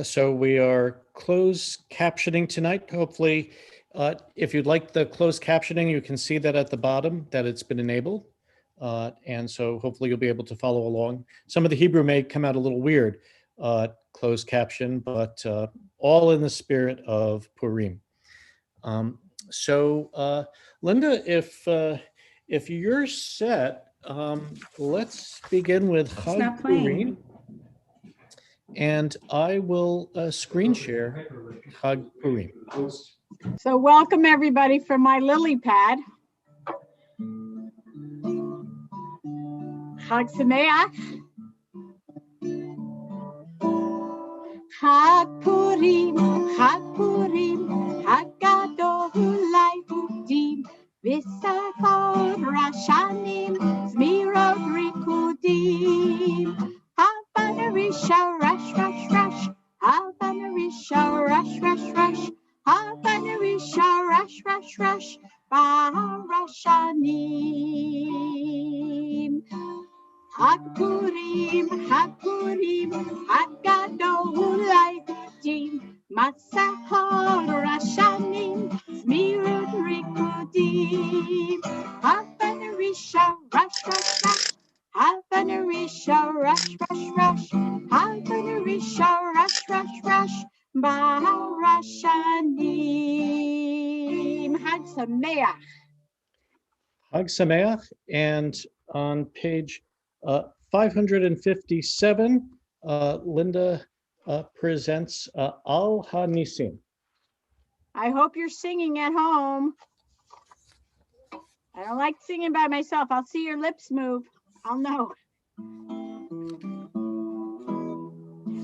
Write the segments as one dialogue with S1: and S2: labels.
S1: So we are closed captioning tonight. Hopefully, if you'd like the closed captioning, you can see that at the bottom that it's been enabled. And so hopefully you'll be able to follow along. Some of the Hebrew may come out a little weird, closed caption, but all in the spirit of Purim. Linda, if you're set, let's begin with Chag Purim. And I will screen share Chag Purim.
S2: So welcome everybody from my lily pad. Chag Sameach. Chag Purim, Chag Gadol Udim, V'sachar Rashanim, Zmirot Rikudim. Havanarisha, rush, rush, rush. Havanarisha, rush, rush, rush. Havanarisha, rush, rush, rush. Rashanim. Chag Purim, Chag Gadol Udim, Masachor Rashanim, Zmirot Rikudim. Havanarisha, rush, rush, rush. Havanarisha, rush, rush, rush. Havanarisha, rush, rush, rush. Barashanim. Chag Sameach.
S1: Chag Sameach. And on page 557, Linda presents Al HaNisim.
S2: I hope you're singing at home. I don't like singing by myself. I'll see your lips move. I'll know.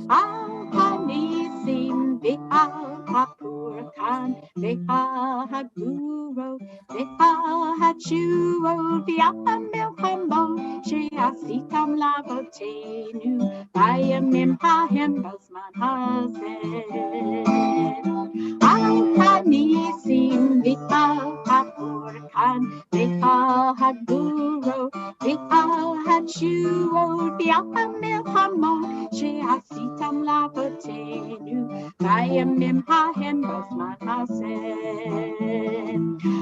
S2: Al HaNisim ve'al HaPurkan ve'al HaGuro ve'al HaTshuvo ve'al HaMilchamo she'asitam lavotenu bayamim hahem b'zman hazeh. Al HaNisim ve'al HaPurkan ve'al HaGuro ve'al HaTshuvo ve'al HaMilchamo she'asitam lavotenu bayamim hahem b'zman hazeh.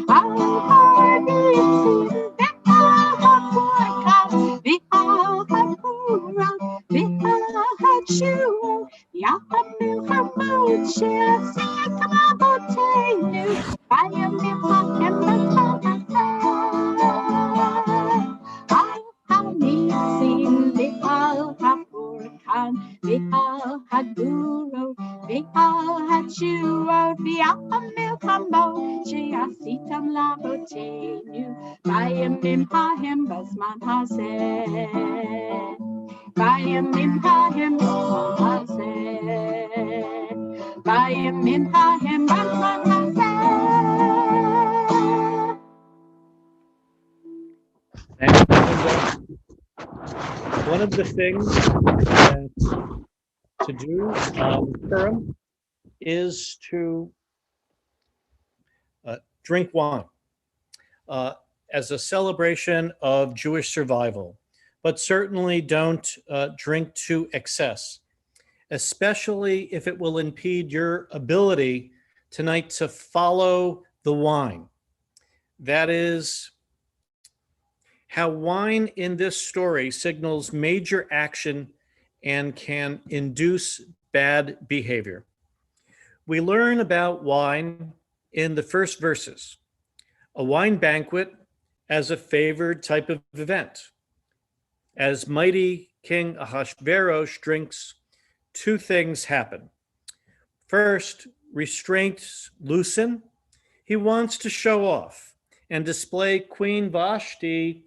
S2: Al HaNisim ve'al HaPurkan ve'al HaGuro ve'al HaTshuvo ve'al HaMilchamo she'asitam lavotenu bayamim hahem b'zman hazeh. Al HaNisim ve'al HaPurkan ve'al HaGuro ve'al HaTshuvo ve'al HaMilchamo she'asitam lavotenu bayamim hahem b'zman hazeh. Bayamim hahem b'zman hazeh. Bayamim hahem b'zman hazeh.
S1: And one of the things to do Purim is to drink wine as a celebration of Jewish survival, but certainly don't drink to excess, especially if it will impede your ability tonight to follow the wine. That is how wine in this story signals major action and can induce bad behavior. We learn about wine in the first verses, a wine banquet as a favored type of event. As mighty King Ahasuerus drinks, two things happen. First, restraints loosen. He wants to show off and display Queen Vashti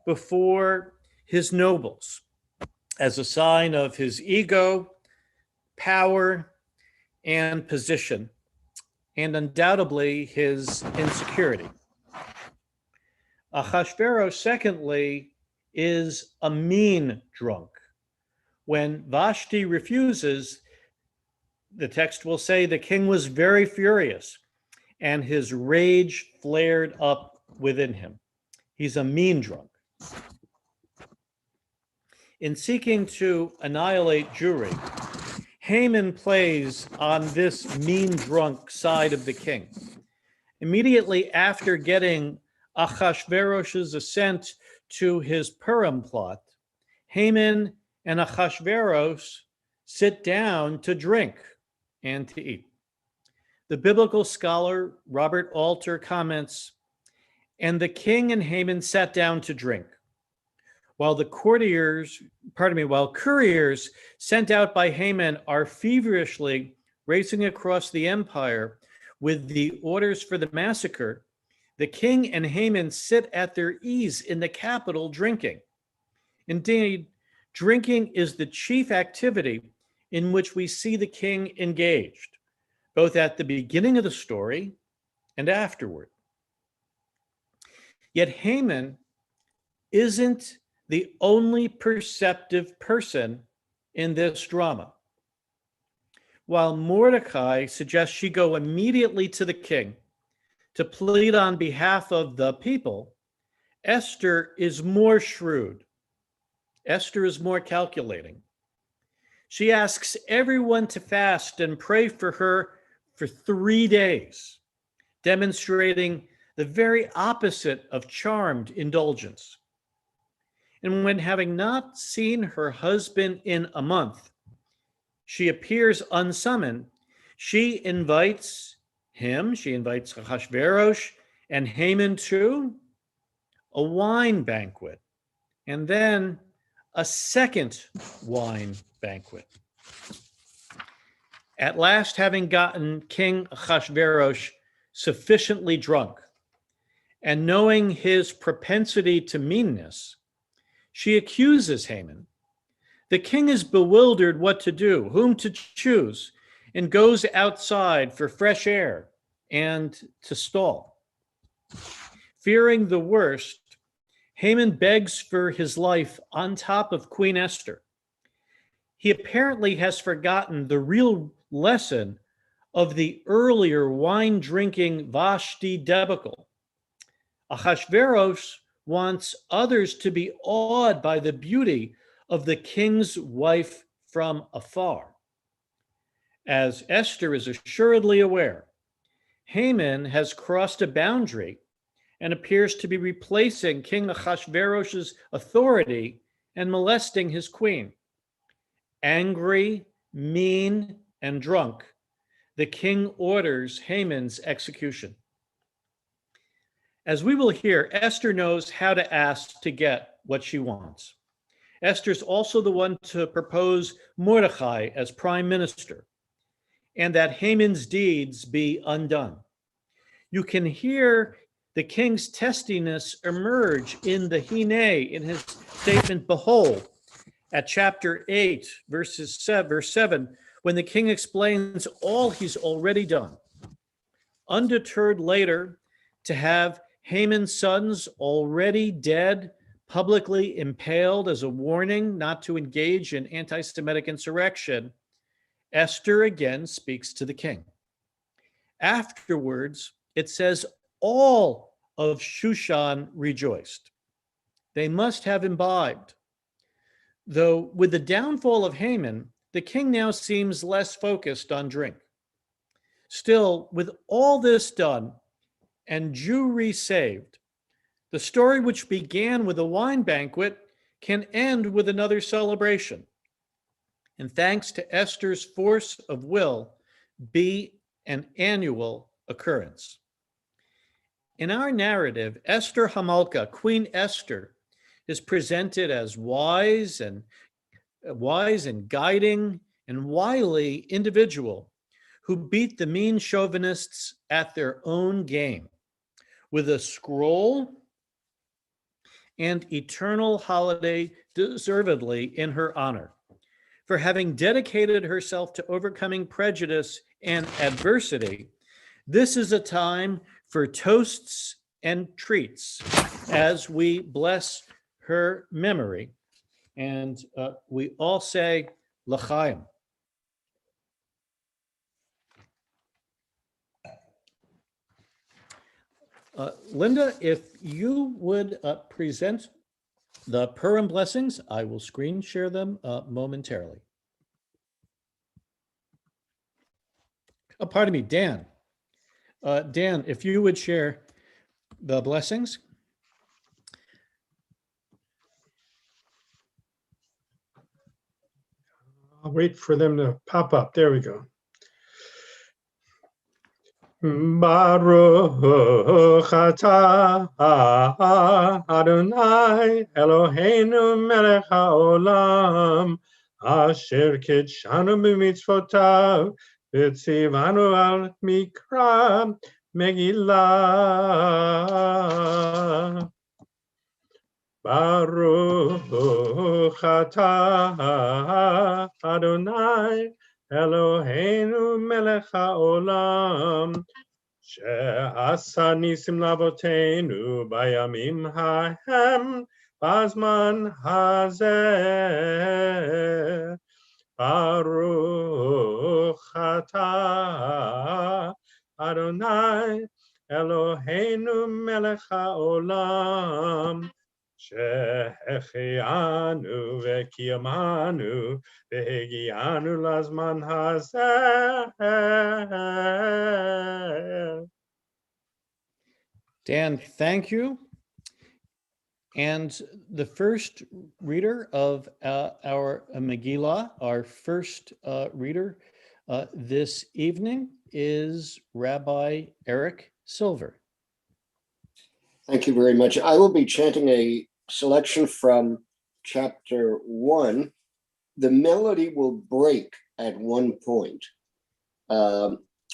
S1: before his nobles as a sign of his ego, power, and position, and undoubtedly his insecurity. Ahasuerus, secondly, is a mean drunk. When Vashti refuses, the text will say the king was very furious and his rage flared up within him. He's a mean drunk. In seeking to annihilate Jewry, Haman plays on this mean drunk side of the king. Immediately after getting Achashverosh's assent to his Purim plot, Haman and Achashverosh sit down to drink and to eat. The biblical scholar Robert Alter comments, and the king and Haman sat down to drink, while couriers sent out by Haman are feverishly racing across the empire with the orders for the massacre. The king and Haman sit at their ease in the capital drinking. Indeed, drinking is the chief activity in which we see the king engaged, both at the beginning of the story and afterward. Yet Haman isn't the only perceptive person in this drama. While Mordecai suggests she go immediately to the king to plead on behalf of the people, Esther is more shrewd. Esther is more calculating. She asks everyone to fast and pray for her for 3 days, demonstrating the very opposite of charmed indulgence. And when, having not seen her husband in a month, she appears unsummoned, she invites Ahasuerus and Haman to a wine banquet, and then a second wine banquet. At last, having gotten King Ahasuerus sufficiently drunk, and knowing his propensity to meanness, she accuses Haman. The king is bewildered what to do, whom to choose, and goes outside for fresh air and to stall. Fearing the worst, Haman begs for his life on top of Queen Esther. He apparently has forgotten the real lesson of the earlier wine-drinking Vashti debacle. Ahasuerus wants others to be awed by the beauty of the king's wife from afar. As Esther is assuredly aware, Haman has crossed a boundary and appears to be replacing King Ahasuerus' authority and molesting his queen. Angry, mean, and drunk, the king orders Haman's execution. As we will hear, Esther knows how to ask to get what she wants. Esther's also the one to propose Mordecai as prime minister, and that Haman's deeds be undone. You can hear the king's testiness emerge in the Hine, in his statement, behold, at chapter 8, verse 7, when the king explains all he's already done. Undeterred later to have Haman's sons already dead, publicly impaled as a warning not to engage in anti-Semitic insurrection, Esther again speaks to the king. Afterwards, it says all of Shushan rejoiced. They must have imbibed. Though with the downfall of Haman, the king now seems less focused on drink. Still, with all this done and Jewry saved, the story, which began with a wine banquet, can end with another celebration. And thanks to Esther's force of will, be an annual occurrence. In our narrative, Esther Hamalka, Queen Esther, is presented as wise and guiding and wily individual who beat the mean chauvinists at their own game with a scroll and eternal holiday deservedly in her honor for having dedicated herself to overcoming prejudice and adversity. This is a time for toasts and treats as we bless her memory. And we all say, L'chaim. Linda, if you would present the Purim Blessings, I will screen share them momentarily. pardon me, Dan. Dan, if you would share the blessings.
S3: I'll wait for them to pop up. There we go. Baruch atah Adonai Eloheinu melech haolam asher kidshanu b'mitzvotav v'tzivanu al mikra Megilla. Baruch atah Adonai Eloheinu melech haolam she'asa nisim lavoteinu bayamim hahem bazman hazeh. Baruch atah Adonai Eloheinu melech haolam שהחיינו וקיימנו והגיענו לזמן הזה.
S1: Dan, thank you. And the first reader of our Megillah, our first reader this evening is Rabbi Eric Silver.
S4: Thank you very much. I will be chanting a selection from chapter 1. The melody will break at one point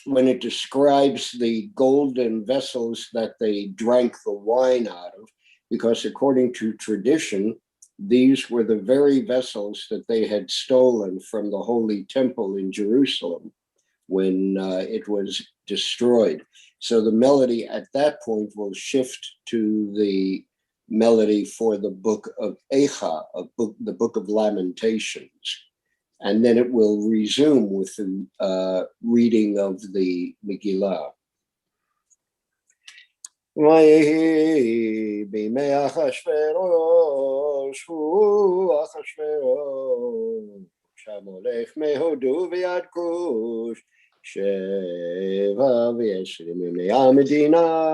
S4: when it describes the golden vessels that they drank the wine out of, because according to tradition, these were the very vessels that they had stolen from the Holy Temple in Jerusalem when it was destroyed. So the melody at that point will shift to the melody for the book of Eicha, the book of Lamentations. And then it will resume with the reading of the Megillah. ויהי בימי אחשוורוש, הוא אחשוורוש, המולך מהודו ויד כוש, 27 ימי המדינה,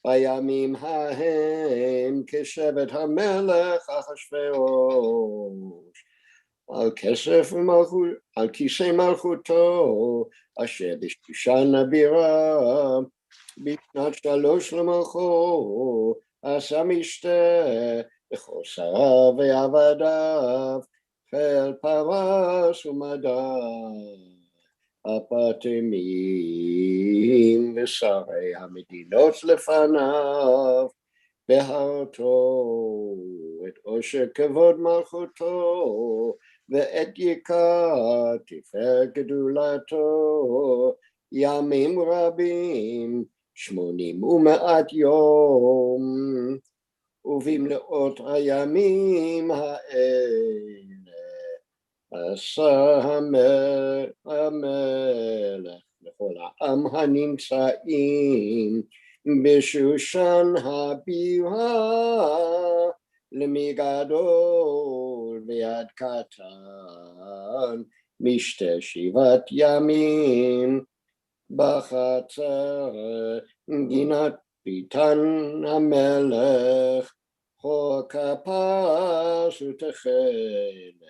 S4: בימים ההם כשבט המלך אחשוורוש, על כיסא מלכותו, אשר בשושן הבירה, בשנת 3 למלכו, עשה משתה בכל שריו ועבדיו, חיל פרס ומדע, הפטמים ושרי המדינות לפניו, בהרתו את עושר כבוד מלכותו, ואת יקר תפארת גדולתו, ימים רבים 80 ומעט יום, ובמלאות הימים האלה עשה המלך לכל העם הנמצאים בשושן הבירה, למי גדול ויד קטן, משתה 7 ימים, בחצר גינת ביתן המלך, חוק הפס ותכלת,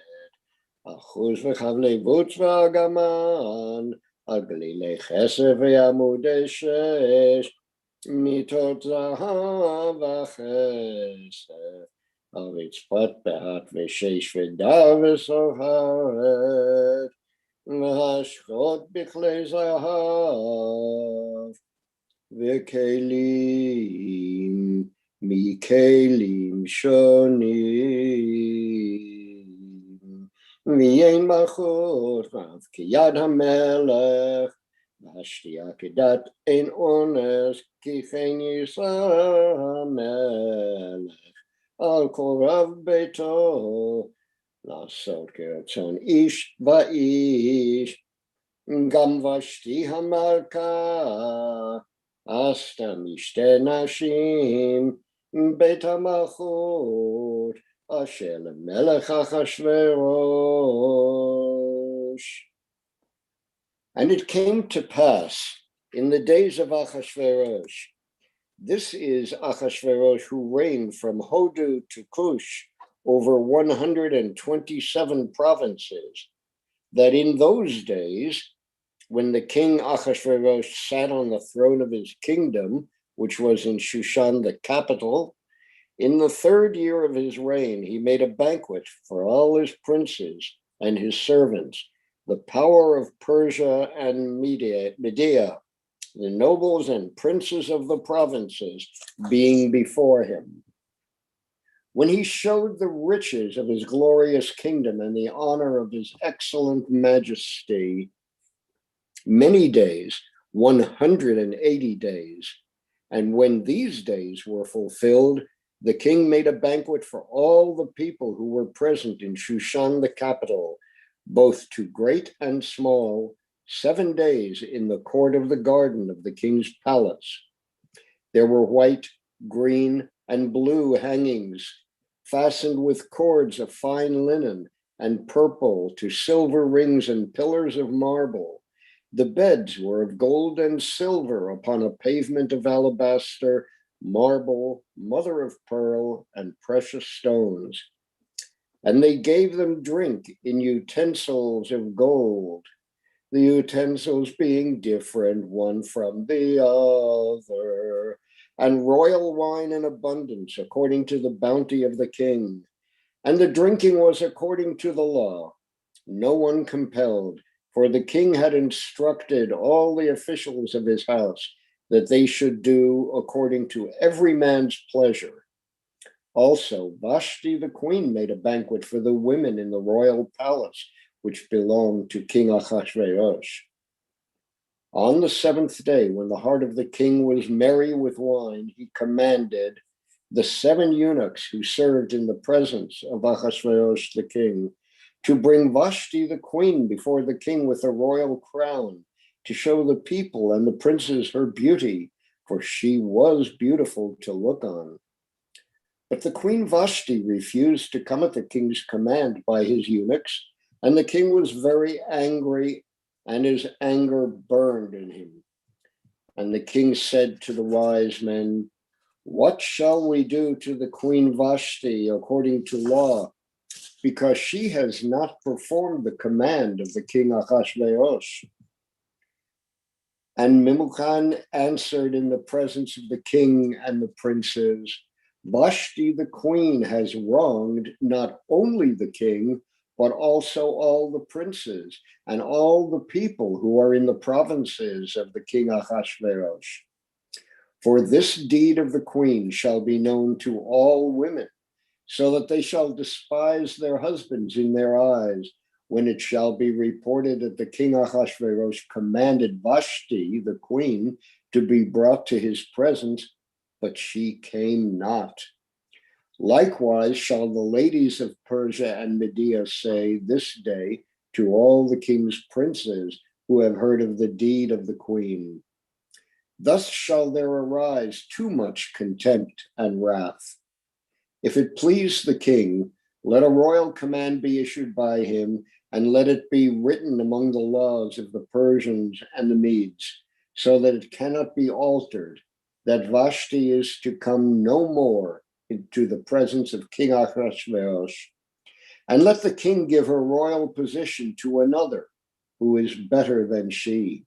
S4: אחוז וחבלי בוץ וארגמן, על גלילי חסר ועמודי שש, מיטות זהב וכסף, על רצפת פאת ושש ודר וסוהרת, והשחוט בכלי זהב, וכלים מכלים שונים, ויין מלכות רב כיד המלך, והשתייה כדת אין אונס, כי כן יישא המלך על כל רב ביתו, לעשות כרצון איש ואיש. גם ושתי המלכה עשתה משתה נשים בית המלכות אשר למלך אחשוורוש. And it came to pass in the days of Achashverosh. This is Achashverosh who reigned from Hodu to Cush over 127 provinces, that in those days, when the king Achashverosh sat on the throne of his kingdom, which was in Shushan, the capital, in the 3rd year of his reign, he made a banquet for all his princes and his servants, the power of Persia and Media, the nobles and princes of the provinces being before him. When he showed the riches of his glorious kingdom and the honor of his excellent majesty, many days, 180 days, and when these days were fulfilled, the king made a banquet for all the people who were present in Shushan, the capital, both to great and small, 7 days in the court of the garden of the king's palace. There were white, green, and blue hangings, fastened with cords of fine linen, and purple to silver rings and pillars of marble. The beds were of gold and silver upon a pavement of alabaster, marble, mother of pearl, and precious stones. And they gave them drink in utensils of gold, the utensils being different one from the other, and royal wine in abundance according to the bounty of the king. And the drinking was according to the law, no one compelled, for the king had instructed all the officials of his house that they should do according to every man's pleasure. Also, Vashti the queen made a banquet for the women in the royal palace, which belonged to King Achashverosh. On the 7th day, when the heart of the king was merry with wine, he commanded the 7 eunuchs who served in the presence of Achashverosh the king to bring Vashti the queen before the king with a royal crown, to show the people and the princes her beauty, for she was beautiful to look on. But the queen Vashti refused to come at the king's command by his eunuchs, and the king was very angry, and his anger burned in him. And the king said to the wise men, "What shall we do to the queen Vashti according to law? Because she has not performed the command of the king Achashverosh." And Memucan answered in the presence of the king and the princes, "Vashti the queen has wronged not only the king, but also all the princes and all the people who are in the provinces of the king Achashverosh. For this deed of the queen shall be known to all women, so that they shall despise their husbands in their eyes, when it shall be reported that the king Achashverosh commanded Vashti, the queen, to be brought to his presence, but she came not. Likewise shall the ladies of Persia and Media say this day to all the king's princes who have heard of the deed of the queen. Thus shall there arise too much contempt and wrath. If it please the king, let a royal command be issued by him, and let it be written among the laws of the Persians and the Medes, so that it cannot be altered, that Vashti is to come no more into the presence of King Ahasuerus. And let the king give her royal position to another who is better than she.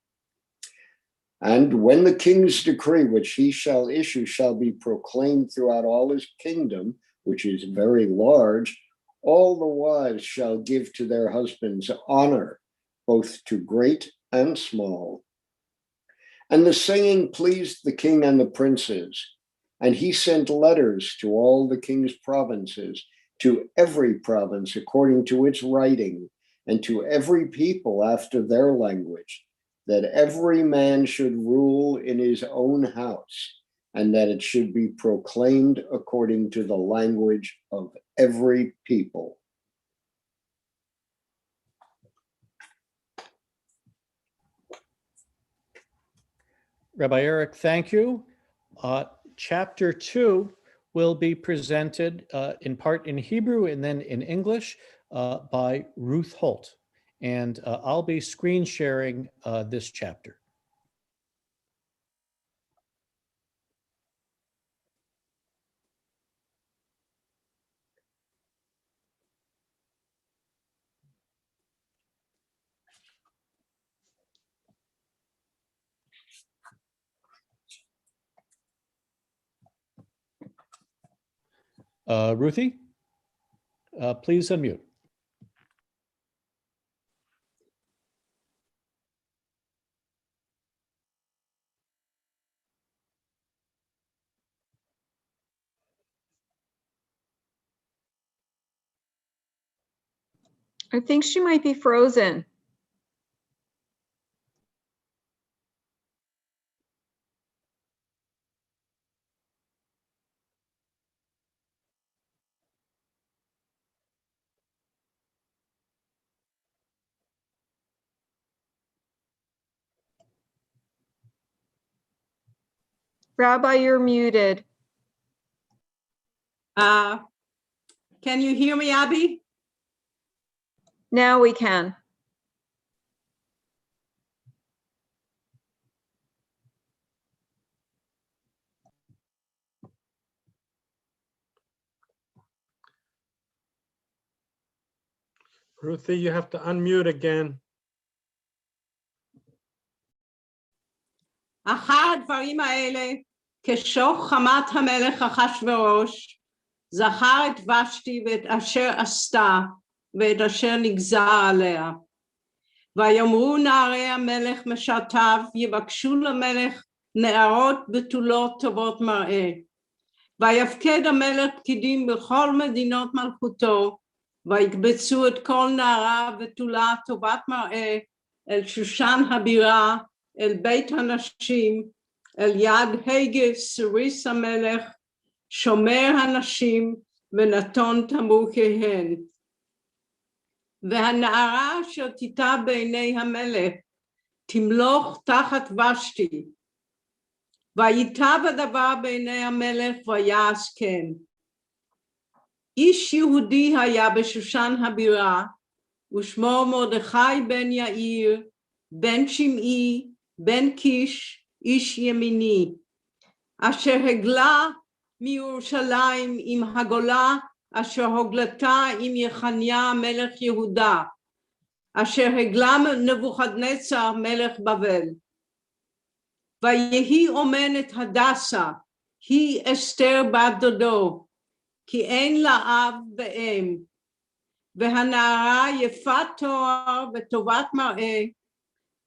S4: And when the king's decree, which he shall issue, shall be proclaimed throughout all his kingdom, which is very large, all the wives shall give to their husbands honor, both to great and small. And the saying pleased the king and the princes, and he sent letters to all the king's provinces, to every province according to its writing, and to every people after their language, that every man should rule in his own house, and that it should be proclaimed according to the language of every people.
S1: Rabbi Eric, thank you. Chapter 2 will be presented in part in Hebrew and then in English by Ruth Holt. And I'll be screen sharing this chapter. Ruthie, please unmute.
S2: I think she might be frozen. Rabbi, you're muted.
S5: Can you hear me, Abby?
S2: Now we can.
S3: Ruthie, you have to unmute again.
S5: אחר הדברים האלה, כשוך חמת המלך אחשוורוש, זכר את ושתי ואת אשר עשתה, ואת אשר נגזר עליה. ויאמרו נערי המלך משרתיו, יבקשו למלך נערות בתולות טובות מראה. ויפקד המלך פקידים בכל מדינות מלכותו, ויקבצו את כל נערה בתולה טובת מראה, אל שושן הבירה, אל בית הנשים, אל יד הגה סריס המלך, שומר הנשים, ונתון תמרוקיהן. והנערה אשר תיטה בעיני המלך, תמלוך תחת ושתי. וייטב הדבר בעיני המלך ויעש כן. איש יהודי היה בשושן הבירה, ושמו מרדכי בן יאיר, בן שמעי, בן קיש, איש ימיני, אשר הגלה מירושלים עם הגולה, אשר הוגלתה עם יחניה מלך יהודה, אשר הגלה נבוכדנצר מלך בבל. ויהי אומנת הדסה, היא אסתר בת דודו, כי אין לה אב ואם, והנערה יפת תואר וטובת מראה,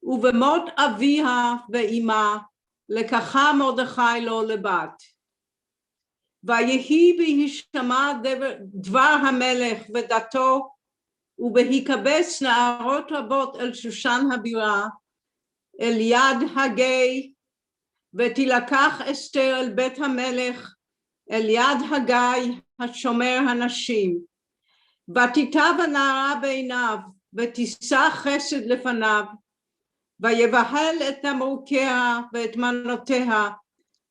S5: ובמות אביה ואימה, לקחה מרדכי לו לבת. ויהי בהישמע דבר המלך ודתו, ובהיקבץ נערות רבות אל שושן הבירה, אל יד הגיא, ותילקח אסתר אל בית המלך, אל יד הגיא השומר הנשים. ותיטב הנערה בעיניו, ותישא חסד לפניו, ויבהל את תמרוקיה ואת מנותיה,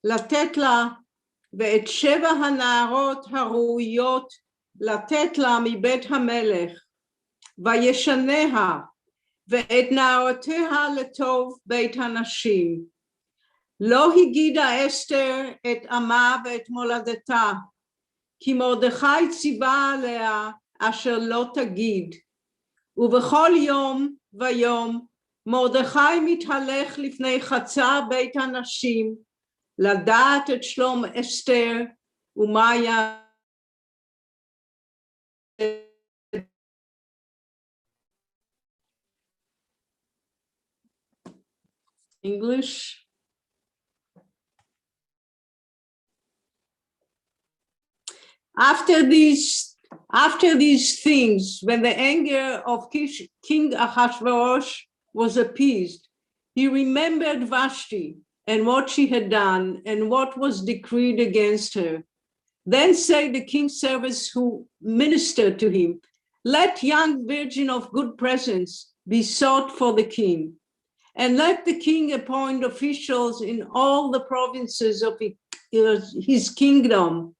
S5: לתת לה, ואת 7 הנערות הראויות לתת לה מבית המלך, וישניה, ואת נערותיה לטוב בית הנשים. לא הגידה אסתר את עמה ואת מולדתה, כי מרדכי ציווה עליה אשר לא תגיד. ובכל יום ויום מרדכי מתהלך לפני חצר בית הנשים, לדעת את שלום אסתר ומה היה. English. After these things, when the anger of King Ahasuerus was appeased, he remembered Vashti and what she had done and what was decreed against her. Then said the king's servants who ministered to him, let young virgin of good presence be sought for the king, and let the king appoint officials in all the provinces of his kingdom,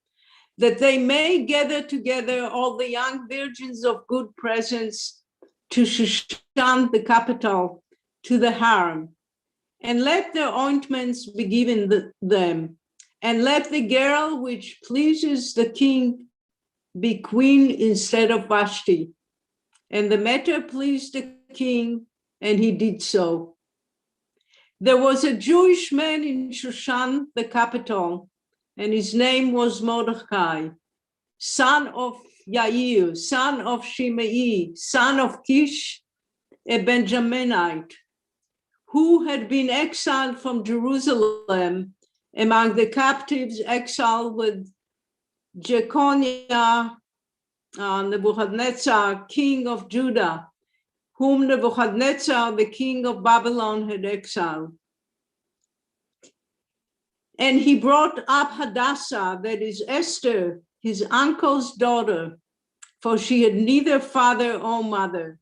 S5: that they may gather together all the young virgins of good presence to Shushan, the capital, to the harem, and let their ointments be given them, and let the girl which pleases the king be queen instead of Vashti. And the matter pleased the king, and he did so. There was a Jewish man in Shushan, the capital, and his name was Mordecai, son of Yair, son of Shimei, son of Kish, a Benjaminite, who had been exiled from Jerusalem among the captives exiled with Jeconiah, Nebuchadnezzar, king of Judah, whom Nebuchadnezzar, the king of Babylon, had exiled. And he brought up Hadassah, that is Esther, his uncle's daughter, for she had neither father or mother.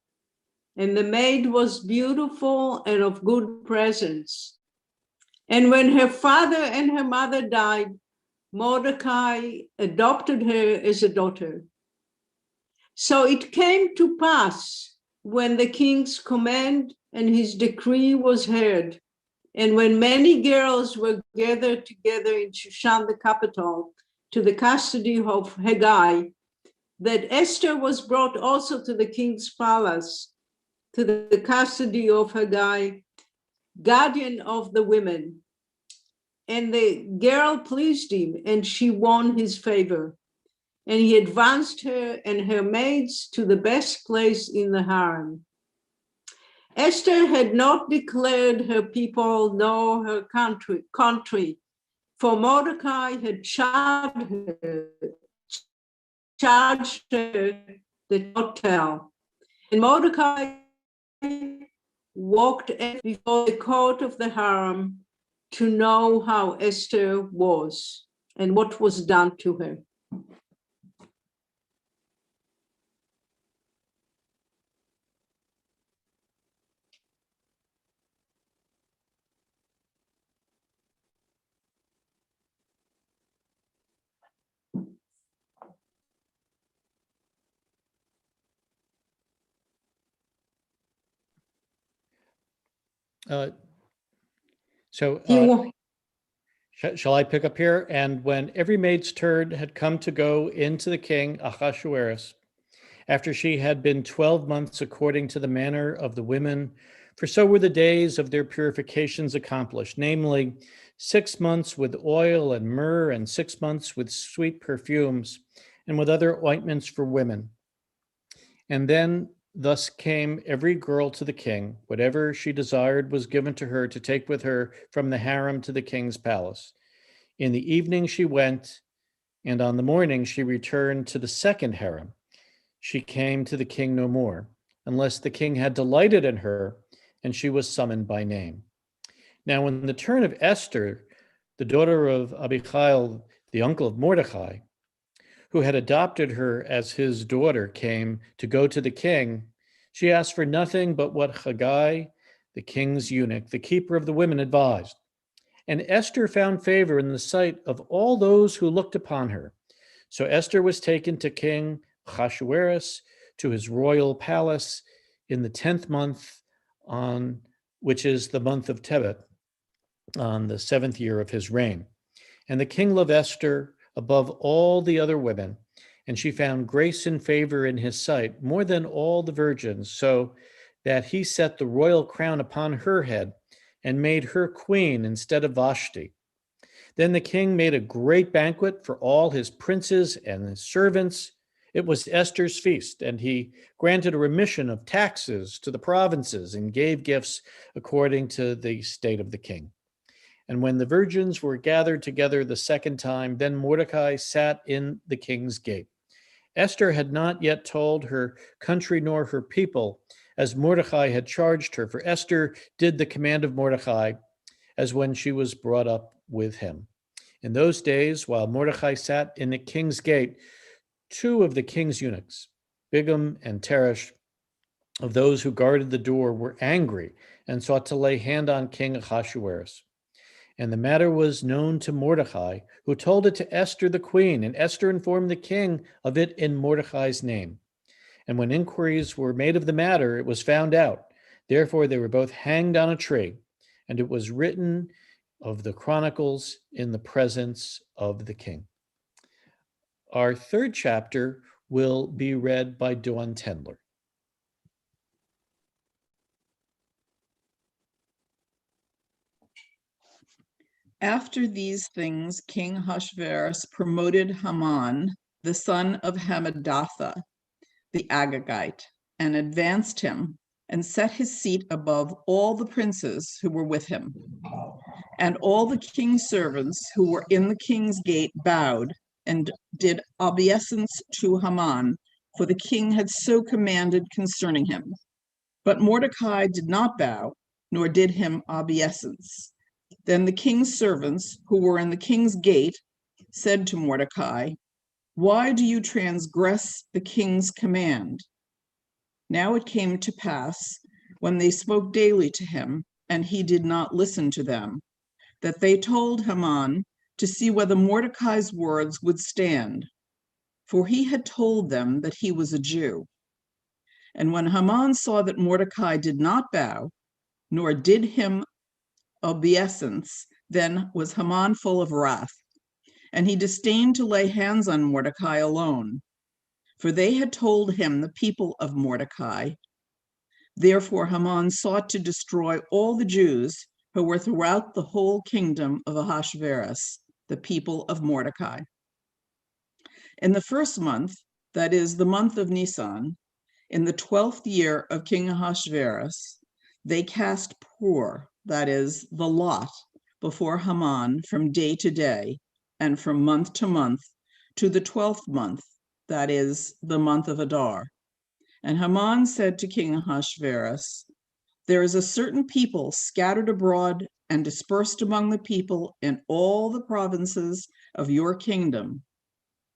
S5: And the maid was beautiful and of good presence. And when her father and her mother died, Mordecai adopted her as a daughter. So it came to pass when the king's command and his decree was heard, and when many girls were gathered together in Shushan, the capital, to the custody of Haggai, that Esther was brought also to the king's palace, to the custody of Haggai, guardian of the women. And the girl pleased him, and she won his favor. And he advanced her and her maids to the best place in the harem. Esther had not declared her people nor her country, for Mordecai had charged her to not tell. And Mordecai walked before the court of the harem to know how Esther was and what was done to her.
S1: Shall I pick up here? And when every maid's turn had come to go into the king Ahasuerus, after she had been 12 months according to the manner of the women, for so were the days of their purifications accomplished, namely 6 months with oil and myrrh, and 6 months with sweet perfumes, and with other ointments for women. And then thus came every girl to the king. Whatever she desired was given to her to take with her from the harem to the king's palace. In the evening she went, and on the morning she returned to the second harem. She came to the king no more, unless the king had delighted in her, and she was summoned by name. Now, when the turn of Esther, the daughter of Abihail, the uncle of Mordecai, who had adopted her as his daughter, came to go to the king, she asked for nothing but what Haggai, the king's eunuch, the keeper of the women, advised. And Esther found favor in the sight of all those who looked upon her. So Esther was taken to King Ahasuerus to his royal palace in the 10th month, which is the month of Tebet, on the 7th year of his reign. And the king loved Esther above all the other women, and she found grace and favor in his sight more than all the virgins, so that he set the royal crown upon her head and made her queen instead of Vashti. Then the king made a great banquet for all his princes and his servants. It was Esther's feast, and he granted a remission of taxes to the provinces and gave gifts according to the state of the king. And when the virgins were gathered together the second time, then Mordecai sat in the king's gate. Esther had not yet told her country nor her people, as Mordecai had charged her, for Esther did the command of Mordecai, as when she was brought up with him. In those days, while Mordecai sat in the king's gate, 2 of the king's eunuchs, Bigam and Teresh, of those who guarded the door, were angry and sought to lay hand on King Ahasuerus. And the matter was known to Mordecai, who told it to Esther the queen, and Esther informed the king of it in Mordecai's name. And when inquiries were made of the matter, it was found out. Therefore, they were both hanged on a tree, and it was written of the chronicles in the presence of the king. Our third chapter will be read by Dawn Tendler.
S6: After these things, King Ahasuerus promoted Haman, the son of Hammedatha, the Agagite, and advanced him and set his seat above all the princes who were with him. And all the king's servants who were in the king's gate bowed and did obeisance to Haman, for the king had so commanded concerning him. But Mordecai did not bow, nor did him obeisance. Then the king's servants who were in the king's gate said to Mordecai, "Why do you transgress the king's command?" Now it came to pass, when they spoke daily to him, and he did not listen to them, that they told Haman to see whether Mordecai's words would stand, for he had told them that he was a Jew. And when Haman saw that Mordecai did not bow, nor did him obeisance, then was Haman full of wrath, and he disdained to lay hands on Mordecai alone, for they had told him the people of Mordecai. Therefore Haman sought to destroy all the Jews who were throughout the whole kingdom of Ahasuerus, the people of Mordecai. In the first month, that is the month of Nisan, in the 12th year of King Ahasuerus, they cast pur, that is the lot, before Haman from day to day and from month to month to the 12th month, that is the month of Adar. And Haman said to King Ahasuerus, "There is a certain people scattered abroad and dispersed among the people in all the provinces of your kingdom,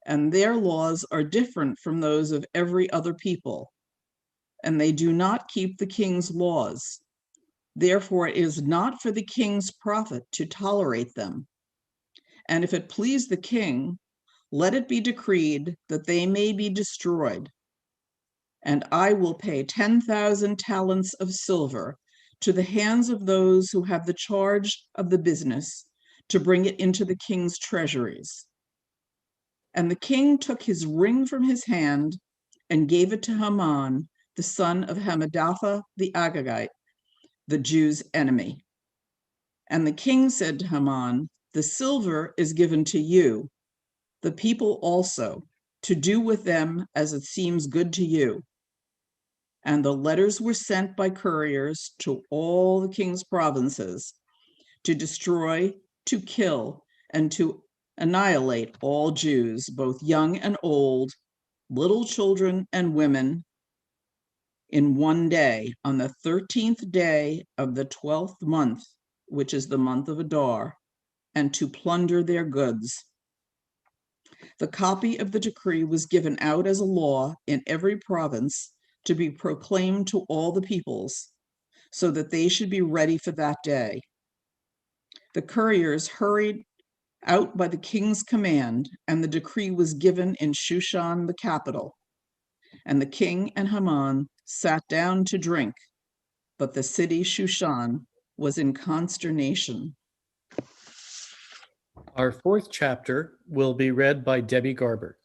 S6: and their laws are different from those of every other people, and they do not keep the king's laws. Therefore, it is not for the king's profit to tolerate them. And if it please the king, let it be decreed that they may be destroyed. And I will pay 10,000 talents of silver to the hands of those who have the charge of the business to bring it into the king's treasuries." And the king took his ring from his hand and gave it to Haman, the son of Hammedatha the Agagite, the Jews' enemy. And the king said to Haman, "The silver is given to you, the people also, to do with them as it seems good to you." And the letters were sent by couriers to all the king's provinces to destroy, to kill, and to annihilate all Jews, both young and old, little children and women, in one day, on the 13th day of the 12th month, which is the month of Adar, and to plunder their goods. The copy of the decree was given out as a law in every province to be proclaimed to all the peoples, so that they should be ready for that day. The couriers hurried out by the king's command, and the decree was given in Shushan, the capital. And the king and Haman sat down to drink, but the city Shushan was in consternation.
S1: Our fourth chapter will be read by Debbie Garber.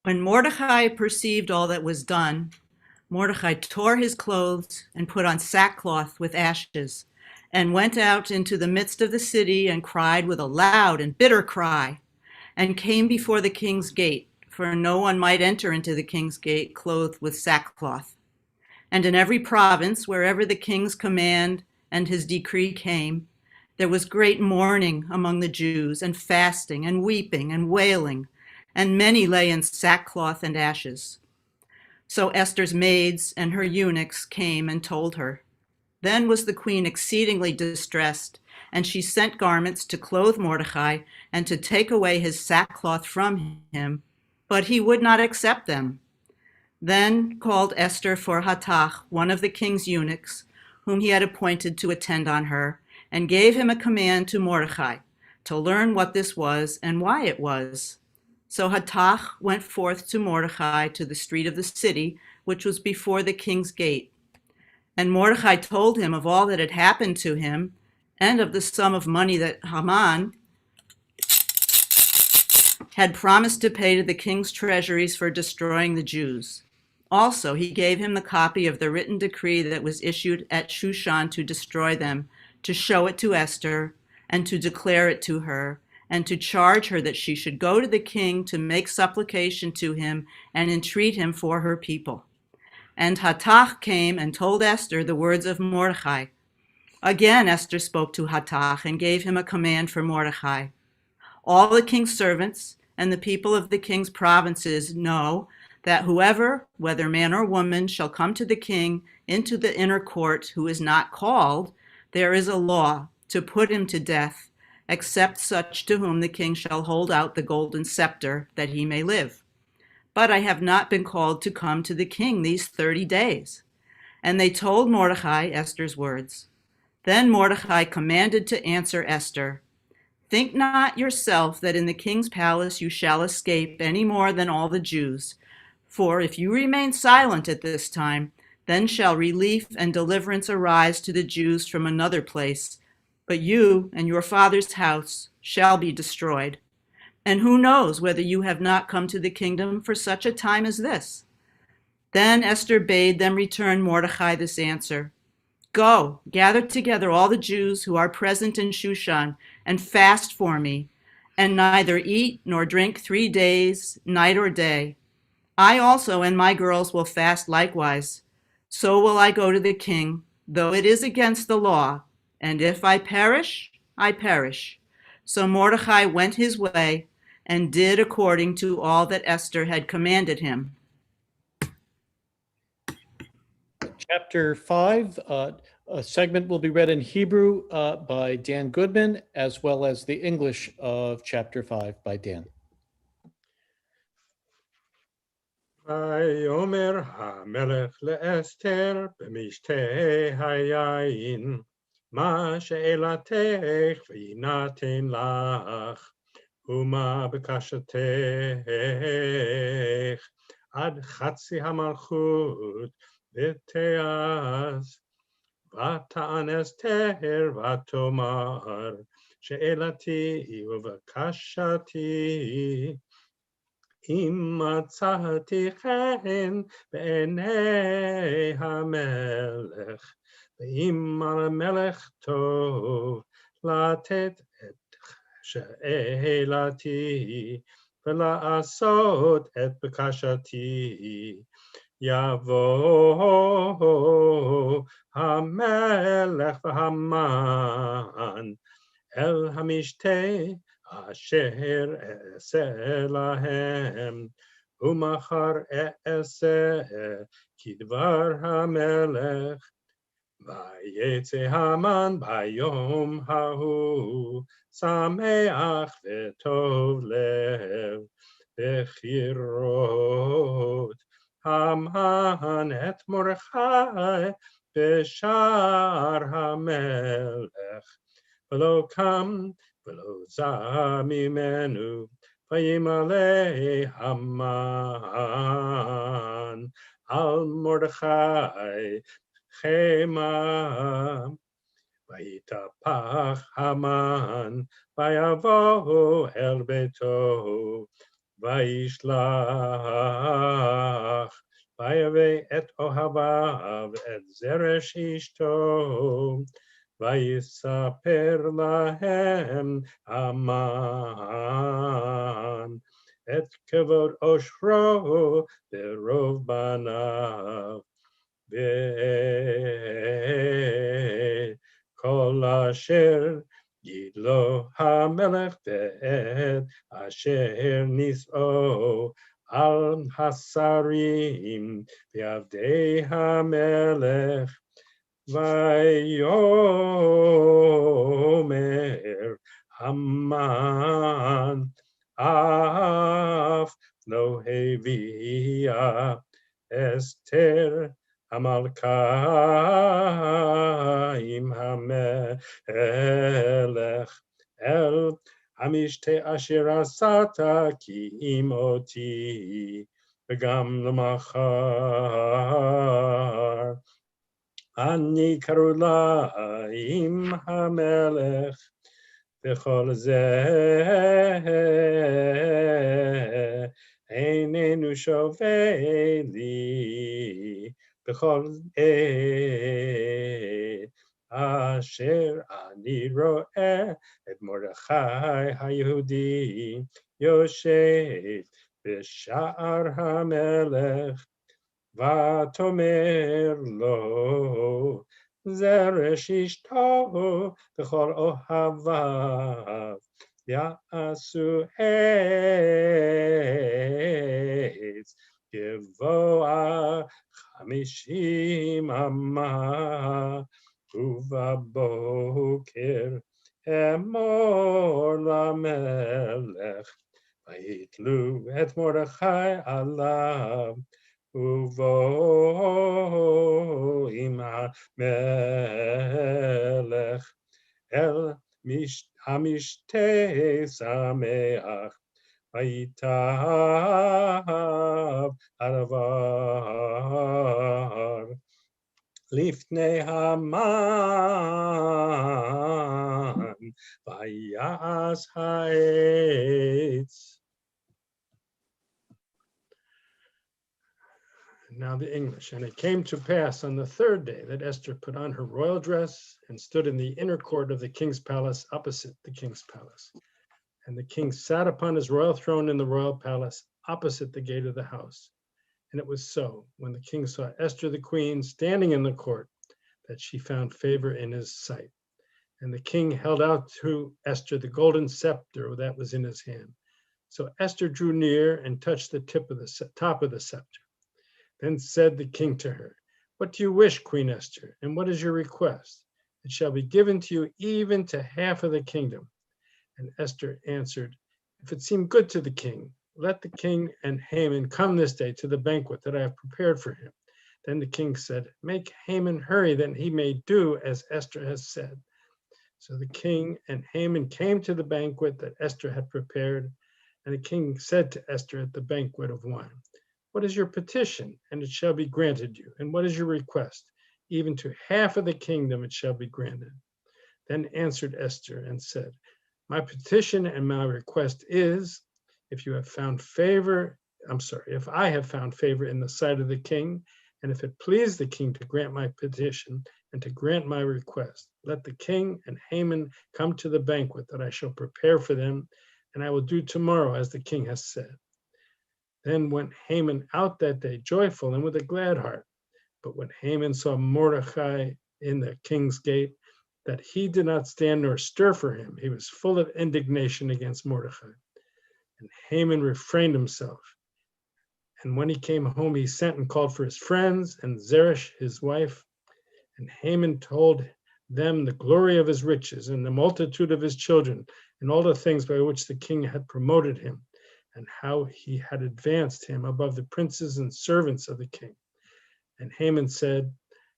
S7: When Mordecai perceived all that was done, Mordecai tore his clothes and put on sackcloth with ashes, and went out into the midst of the city and cried with a loud and bitter cry, and came before the king's gate, for no one might enter into the king's gate clothed with sackcloth. And in every province, wherever the king's command and his decree came, there was great mourning among the Jews, and fasting and weeping and wailing, and many lay in sackcloth and ashes. So Esther's maids and her eunuchs came and told her. Then was the queen exceedingly distressed, and she sent garments to clothe Mordecai and to take away his sackcloth from him, but he would not accept them. Then called Esther for Hattach, one of the king's eunuchs, whom he had appointed to attend on her, and gave him a command to Mordecai to learn what this was and why it was. So Hathach went forth to Mordecai to the street of the city, which was before the king's gate. And Mordecai told him of all that had happened to him, and of the sum of money that Haman had promised to pay to the king's treasuries for destroying the Jews. Also, he gave him the copy of the written decree that was issued at Shushan to destroy them, to show it to Esther, and to declare it to her, and to charge her that she should go to the king to make supplication to him and entreat him for her people. And Hathach came and told Esther the words of Mordecai. Again Esther spoke to Hathach and gave him a command for Mordecai. All the king's servants and the people of the king's provinces know that whoever, whether man or woman, shall come to the king into the inner court who is not called, there is a law to put him to death, except such to whom the king shall hold out the golden scepter, that he may live. But I have not been called to come to the king these 30 days. And they told Mordecai Esther's words. Then Mordecai commanded to answer Esther, think not yourself that in the king's palace you shall escape any more than all the Jews. For if you remain silent at this time, then shall relief and deliverance arise to the Jews from another place. But you and your father's house shall be destroyed. And who knows whether you have not come to the kingdom for such a time as this? Then Esther bade them return Mordecai this answer. Go, gather together all the Jews who are present in Shushan, and fast for me, and neither eat nor drink 3 days, night or day. I also and my girls will fast likewise. So will I go to the king, though it is against the law, and if I perish, I perish. So Mordecai went his way and did according to all that Esther had commanded him.
S1: Chapter 5, a segment will be read in Hebrew by Dan Goodman, as well as the English of Chapter 5 by Dan.
S3: ויאמר המלך לאסתר במשתה היין, מה שאלתך ויינתן לך, ומה בקשתך, עד חצי המלכות ותעש. ותען אסתר ותאמר, שאלתי ובקשתי, אם מצאתי חן בעיני המלך, ואם על המלך טוב לתת את שאלתי, ולעשות את בקשתי, יבוא המלך והמן אל המשתה אשר אעשה להם, ומחר אעשה כדבר המלך. ויצא המן ביום ההוא, שמח וטוב לב, וכראות המן את מרדכי בשער המלך, ולא קם ולא זע ממנו, וימלא המן על מרדכי חמה. ויתהפך המן ויבוא אל ביתו, וישלח ויבא את אוהביו את זרש אשתו, ויספר להם המן את כבוד עושרו ברוב בניו, וכל אשר גידלו המלך ואת אשר נישאו על השרים ועבדי המלך. ויאמר המן, אף לא הביאה אסתר המלכה עם המלך אל המשתה אשר עשת כי אם אותי, וגם למחר. אני קרולה עם המלך, וכל זה איננו שווה לי, בכל אשר אני רואה את מרדכי היהודי יושב בשער המלך, ותאמר לו זרש אשתו וכל אוהביו יעשו עץ גבוה 50 אמה, ובבוקר אמור למלך, ויתלו את מרדכי עליו, ובואו עם המלך אל המשתה שמח, ויטב הדבר לפני המן, ויעש העץ. Now the English. And it came to pass on the third day that Esther put on her royal dress and stood in the inner court of the king's palace opposite the king's palace. And the king sat upon his royal throne in the royal palace opposite the gate of the house. And it was so, when the king saw Esther the queen standing in the court, that she found favor in his sight. And the king held out to Esther the golden scepter that was in his hand. So Esther drew near and touched the top of the scepter. Then said the king to her, "What do you wish, Queen Esther, and what is your request? It shall be given to you even to half of the kingdom." And Esther answered, "If it seem good to the king, let the king and Haman come this day to the banquet that I have prepared for him." Then the king said, "Make Haman hurry that he may do as Esther has said." So the king and Haman came to the banquet that Esther had prepared. And the king said to Esther at the banquet of wine, "What is your petition? And it shall be granted you. And what is your request? Even to half of the kingdom it shall be granted." Then answered Esther and said, "My petition and my request is, if I have found favor in the sight of the king, and if it please the king to grant my petition and to grant my request, let the king and Haman come to the banquet that I shall prepare for them, and I will do tomorrow as the king has said." Then went Haman out that day joyful and with a glad heart. But when Haman saw Mordecai in the king's gate, that he did not stand nor stir for him, he was full of indignation against Mordecai. And Haman refrained himself. And when he came home, he sent and called for his friends and Zeresh, his wife. And Haman told them the glory of his riches and the multitude of his children and all the things by which the king had promoted him, and how he had advanced him above the princes and servants of the king. And Haman said,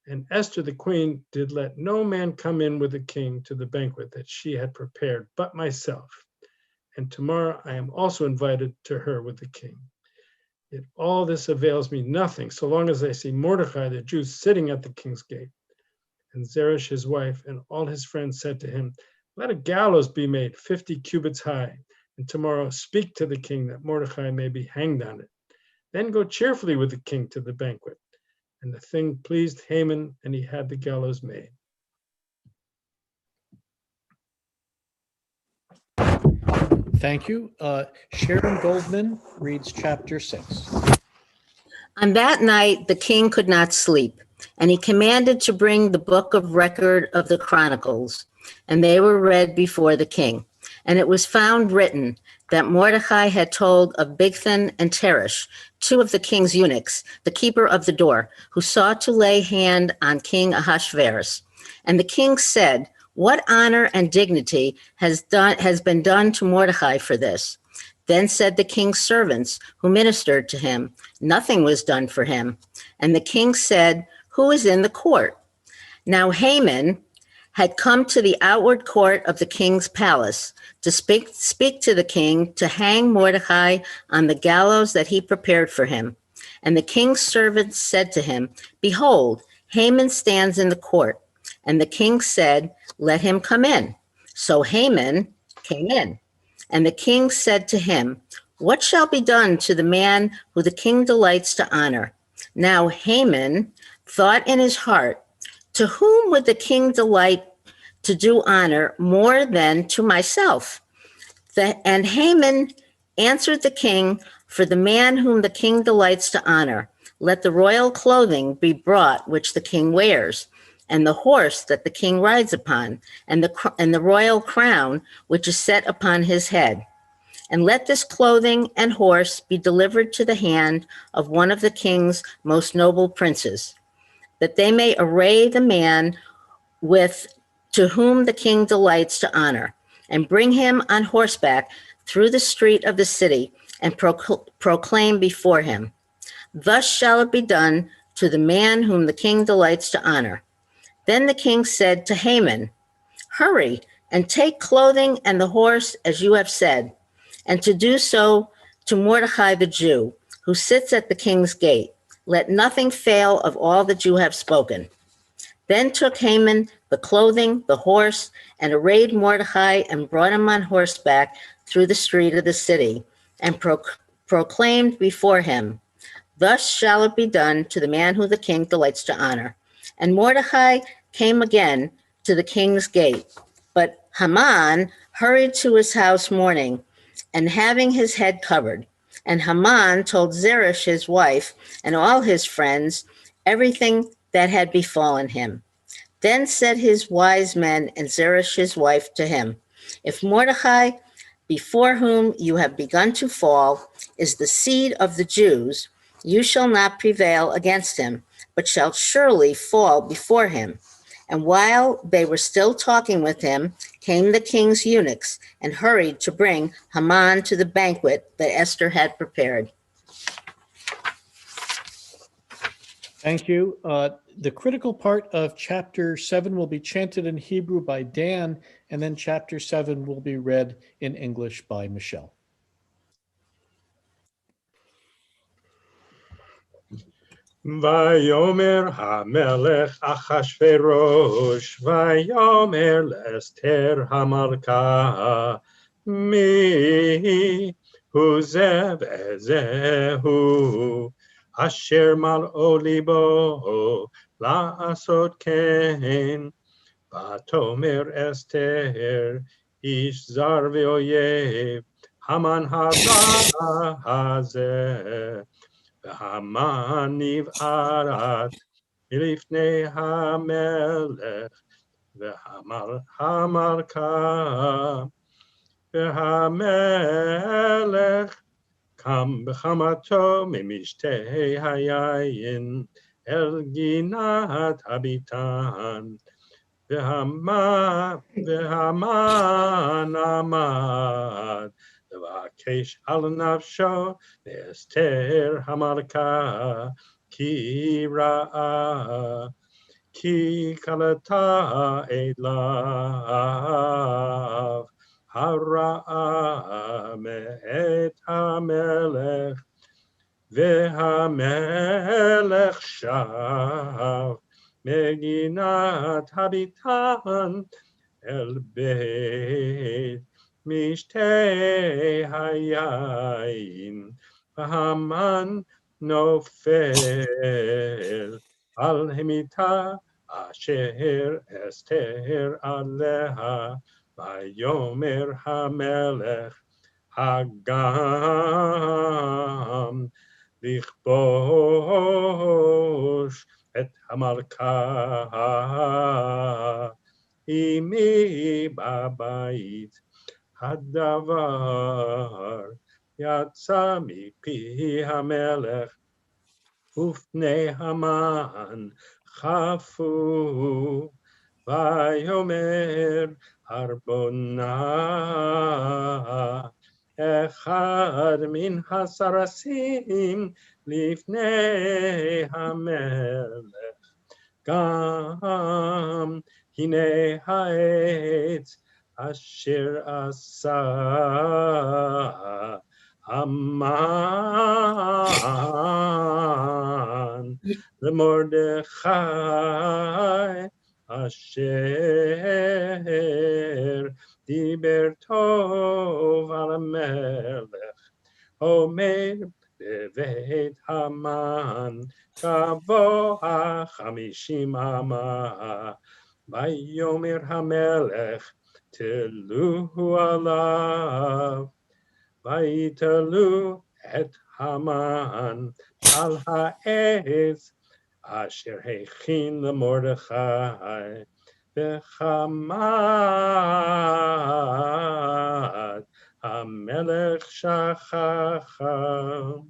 S3: "And Esther the queen did let no man come in with the king to the banquet that she had prepared but myself. And tomorrow I am also invited to her with the king. Yet all this avails me nothing so long as I see Mordecai the Jew sitting at the king's gate." And Zeresh his wife and all his friends said to him, "Let a gallows be made 50 cubits high, and tomorrow speak to the king that Mordecai may be hanged on it. Then go cheerfully with the king to the banquet." And the thing pleased Haman, and he had the gallows made.
S1: Thank you. Sharon Goldman reads chapter 6.
S8: On that night, the king could not sleep, and he commanded to bring the book of record of the Chronicles, and they were read before the king. And it was found written that Mordecai had told of Bigthan and Teresh, two of the king's eunuchs, the keeper of the door, who sought to lay hand on King Ahasuerus. And the king said, "What honor and dignity has been done to Mordecai for this?" Then said the king's servants who ministered to him, "Nothing was done for him." And the king said, "Who is in the court?" Now Haman had come to the outward court of the king's palace to speak to the king to hang Mordecai on the gallows that he prepared for him. And the king's servants said to him, "Behold, Haman stands in the court." And the king said, "Let him come in." So Haman came in. And the king said to him, "What shall be done to the man who the king delights to honor?" Now Haman thought in his heart, "To whom would the king delight to do honor more than to myself?" And Haman answered the king, "For the man whom the king delights to honor, let the royal clothing be brought which the king wears, and the horse that the king rides upon, and the royal crown which is set upon his head. And let this clothing and horse be delivered to the hand of one of the king's most noble princes, that they may array the man to whom the king delights to honor, and bring him on horseback through the street of the city, and proclaim before him, 'Thus shall it be done to the man whom the king delights to honor.' Then the king said to Haman, 'Hurry and take clothing and the horse as you have said, and to do so to Mordecai the Jew, who sits at the king's gate. Let nothing fail of all that you have spoken.' Then took Haman the clothing, the horse, and arrayed Mordecai and brought him on horseback through the street of the city, and proclaimed before him, 'Thus shall it be done to the man who the king delights to honor.' And Mordecai came again to the king's gate. But Haman hurried to his house mourning and having his head covered. And Haman told Zeresh his wife and all his friends everything that had befallen him. Then said his wise men and Zeresh his wife to him, 'If Mordecai, before whom you have begun to fall, is the seed of the Jews, you shall not prevail against him, but shall surely fall before him.' And while they were still talking with him, came the king's eunuchs and hurried to bring Haman to the banquet that Esther had prepared."
S1: Thank you. The critical part of chapter 7 will be chanted in Hebrew by Dan, and then chapter 7 will be read in English by Michelle.
S3: Vayomer hamelech Achashverosh, Vayomer l'Esther hamalka, Mi hu ze v'zehu, Asher mal'o libo la'asot ken. Vatomer Esther, ish zar ve'oyev, Haman hara hazeh. Haman niv'arat milifnei hamelech v'hamalka v'hamelech kam b'chamato mimishtei hayayin el ginat habitan v'haman amad Vakesh al nafsho Esther hamalka ki ra'a ki kalata elav hara'a me'et hamelech ve'hamelech shav meginat habitan el beit Mishtei hayayin, Haman nofel al hemita asher Esther aleha, Vayomer hamelech hagam lichbosh et hamalka imi babait. Hadavar yatsa mipi hamelech ufnei Haman chafu vayomer harbona echad min hasarasim lifnei hamelech gam Hine ha'etz asher asa Haman leMordechai asher diber tov al hamelech omer beveit Haman gavoa 50 ama Vayomer hamelech telu alav Vayitalu et Haman al ha'etz asher hechin leMordechai v'chamad hamelech shachacha.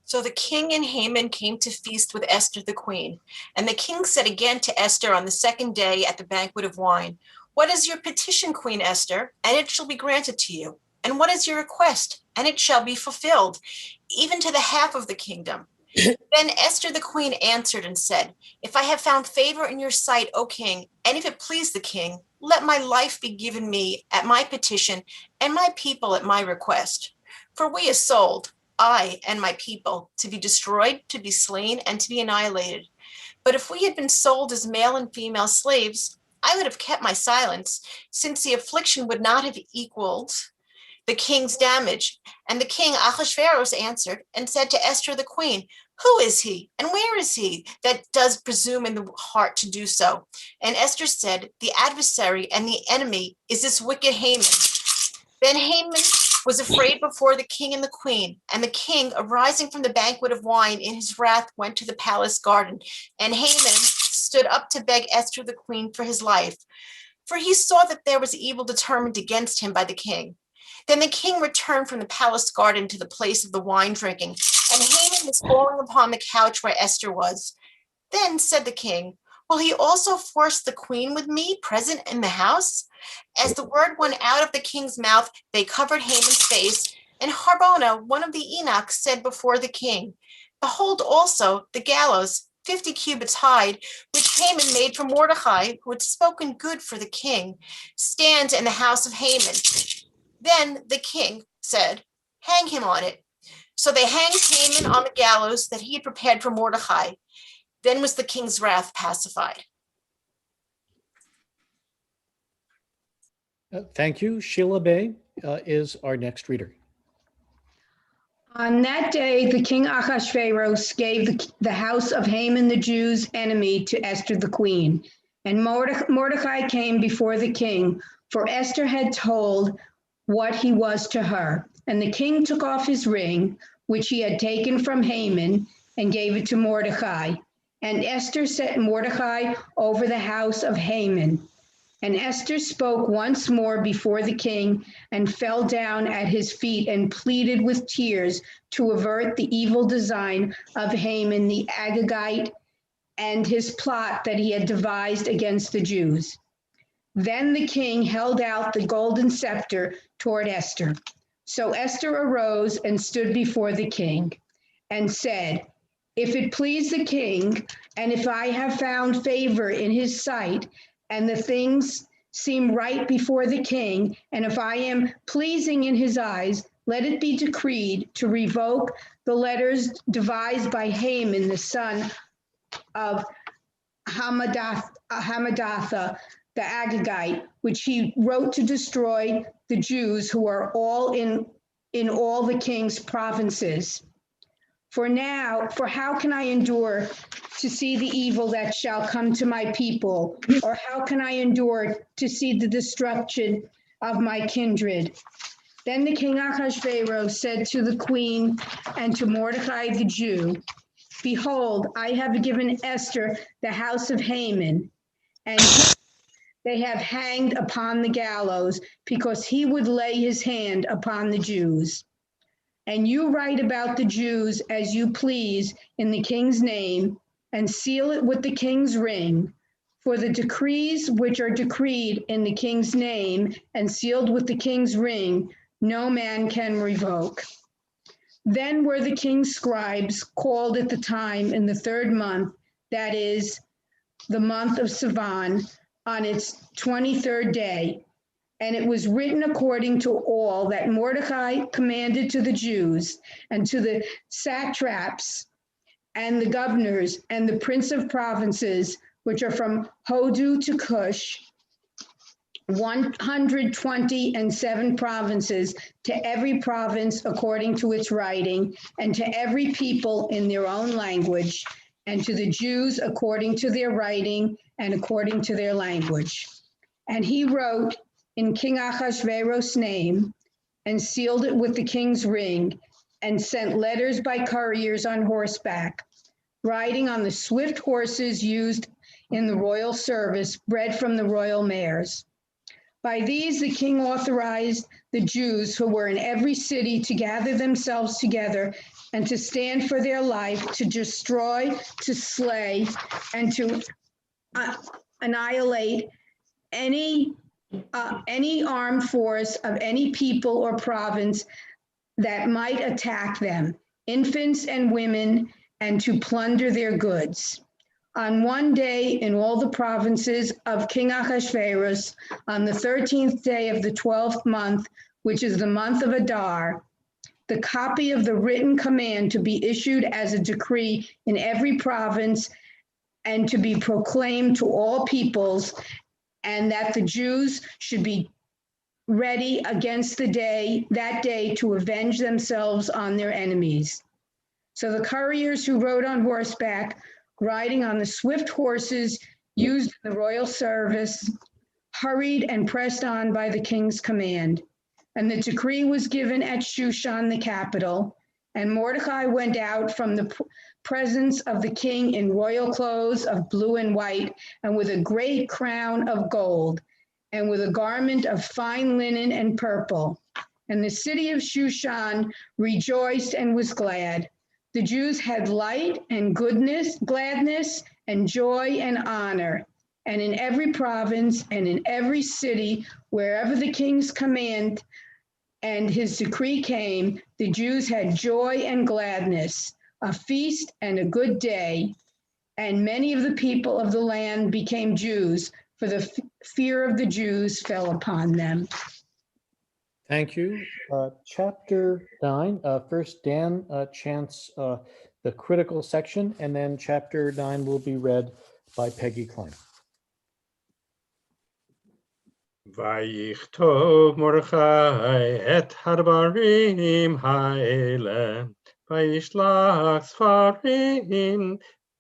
S9: So the king and Haman came to feast with Esther the queen. And the king said again to Esther on the second day at the banquet of wine, "What is your petition, Queen Esther? And it shall be granted to you. And what is your request? And it shall be fulfilled, even to the half of the kingdom." Then Esther the queen answered and said, "If I have found favor in your sight, O king, and if it please the king, let my life be given me at my petition and my people at my request. For we are sold, I and my people, to be destroyed, to be slain, and to be annihilated. But if we had been sold as male and female slaves, I would have kept my silence, since the affliction would not have equaled the king's damage." And the king Ahasuerus answered and said to Esther the queen, "Who is he, and where is he that does presume in the heart to do so?" And Esther said, "The adversary and the enemy is this wicked Haman." Then Haman was afraid before the king and the queen. And the king, arising from the banquet of wine in his wrath, went to the palace garden. And Haman stood up to beg Esther the queen for his life, for he saw that there was evil determined against him by the king. Then the king returned from the palace garden to the place of the wine drinking, and Haman was falling upon the couch where Esther was. Then said the king, "Will he also force the queen with me present in the house?" As the word went out of the king's mouth, they covered Haman's face. And Harbona, one of the eunuchs, said before the king, "Behold also the gallows, 50 cubits high, which Haman made for Mordecai, who had spoken good for the king, stands in the house of Haman." Then the king said, "Hang him on it." So they hanged Haman on the gallows that he had prepared for Mordecai. Then was the king's wrath pacified.
S1: Thank you. Sheila Bay is our next reader.
S10: On that day, the king Ahasuerus gave the house of Haman the Jews' enemy to Esther the queen. And Mordecai came before the king, for Esther had told what he was to her. And the king took off his ring, which he had taken from Haman, and gave it to Mordecai. And Esther set Mordecai over the house of Haman. And Esther spoke once more before the king and fell down at his feet and pleaded with tears to avert the evil design of Haman the Agagite and his plot that he had devised against the Jews. Then the king held out the golden scepter toward Esther. So Esther arose and stood before the king and said, "If it please the king, and if I have found favor in his sight, and the things seem right before the king, and if I am pleasing in his eyes, let it be decreed to revoke the letters devised by Haman, the son of Hammedatha, the Agagite, which he wrote to destroy the Jews who are all in all the king's provinces. For how can I endure to see the evil that shall come to my people? Or how can I endure to see the destruction of my kindred?" Then the king Ahasuerus said to the queen and to Mordecai the Jew, "Behold, I have given Esther the house of Haman, and they have hanged upon the gallows, because he would lay his hand upon the Jews. And you write about the Jews as you please in the king's name, and seal it with the king's ring. For the decrees which are decreed in the king's name and sealed with the king's ring, no man can revoke." Then were the king's scribes called at the time in the 3rd month, that is, the month of Sivan, on its 23rd day. And it was written according to all that Mordecai commanded to the Jews and to the satraps and the governors and the prince of provinces, which are from Hodu to Cush, 127 provinces, to every province according to its writing, and to every people in their own language, and to the Jews according to their writing and according to their language. And he wrote in King Ahasuerus' name, and sealed it with the king's ring, and sent letters by couriers on horseback, riding on the swift horses used in the royal service, bred from the royal mares. By these, the king authorized the Jews who were in every city to gather themselves together and to stand for their life, to destroy, to slay, and to annihilate any armed force of any people or province that might attack them, infants and women, and to plunder their goods. On one day in all the provinces of King Ahasuerus, on the 13th day of the 12th month, which is the month of Adar, the copy of the written command to be issued as a decree in every province and to be proclaimed to all peoples, and that the Jews should be ready against that day to avenge themselves on their enemies. So the couriers who rode on horseback, riding on the swift horses used in the royal service, hurried and pressed on by the king's command. And the decree was given at Shushan, the capital. And Mordecai went out from the presence of the king in royal clothes of blue and white, and with a great crown of gold, and with a garment of fine linen and purple. And the city of Shushan rejoiced and was glad. The Jews had light and goodness, gladness and joy and honor. And in every province and in every city, wherever the king's command and his decree came, the Jews had joy and gladness, a feast and a good day. And many of the people of the land became Jews, for the fear of the Jews fell upon them.
S1: Thank you. Chapter 9, first Dan chants the critical section, and then chapter 9 will be read by Peggy Klein.
S3: ויכתוב מרדכי את הדברים האלה, וישלח ספרים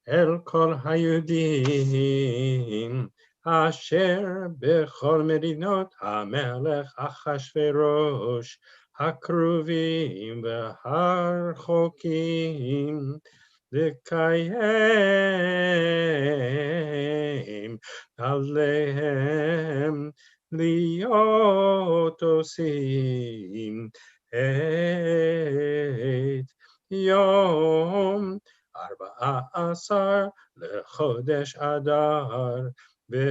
S3: אל כל היהודים, אשר בכל מדינות המלך אחשוורוש, הקרובים והרחוקים, לקיים עליהם להיות עושים את יום 14 לחודש אדר, ואת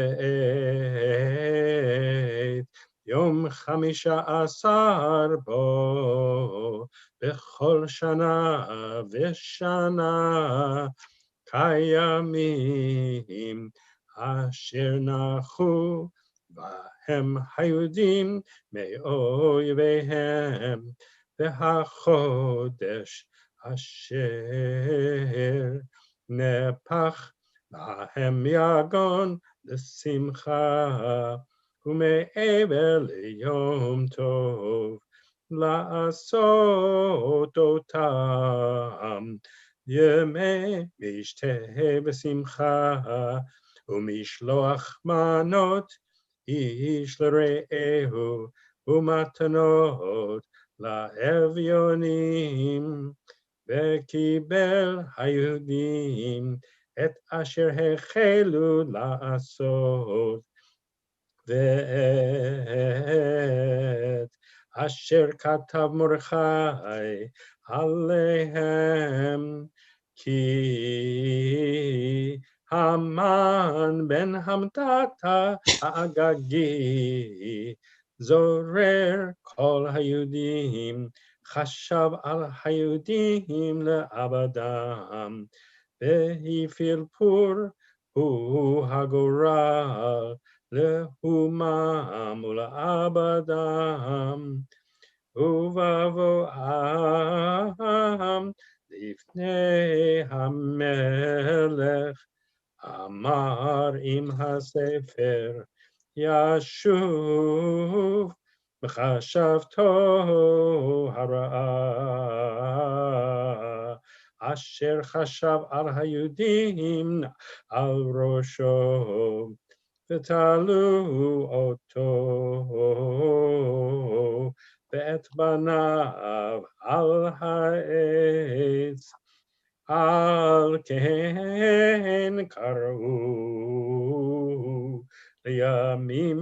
S3: יום 15 בו בכל שנה ושנה, כימים אשר נחו בהם היהודים מאויביהם, והחודש אשר נפח להם יגון לשמחה, ומעבר ליום טוב לעשות אותם ימי משתה בשמחה, ומשלוח מנות איש לרעהו, ומתנות לאביונים. וקיבל היהודים את אשר החלו לעשות, ואת אשר כתב מרדכי עליהם, כי המן בן המתתה האגגי זורר כל היהודים, חשב על היהודים לאבדם, והפעיל פור hu hagoral lehumam ula'abadam uvavoam lifnei hamelech amar im hasefer yashuv b'chashavto hara'ah asher chashav al hayudim al rosho v'talu oto v'et banav al ha'etz al ken karu liyamim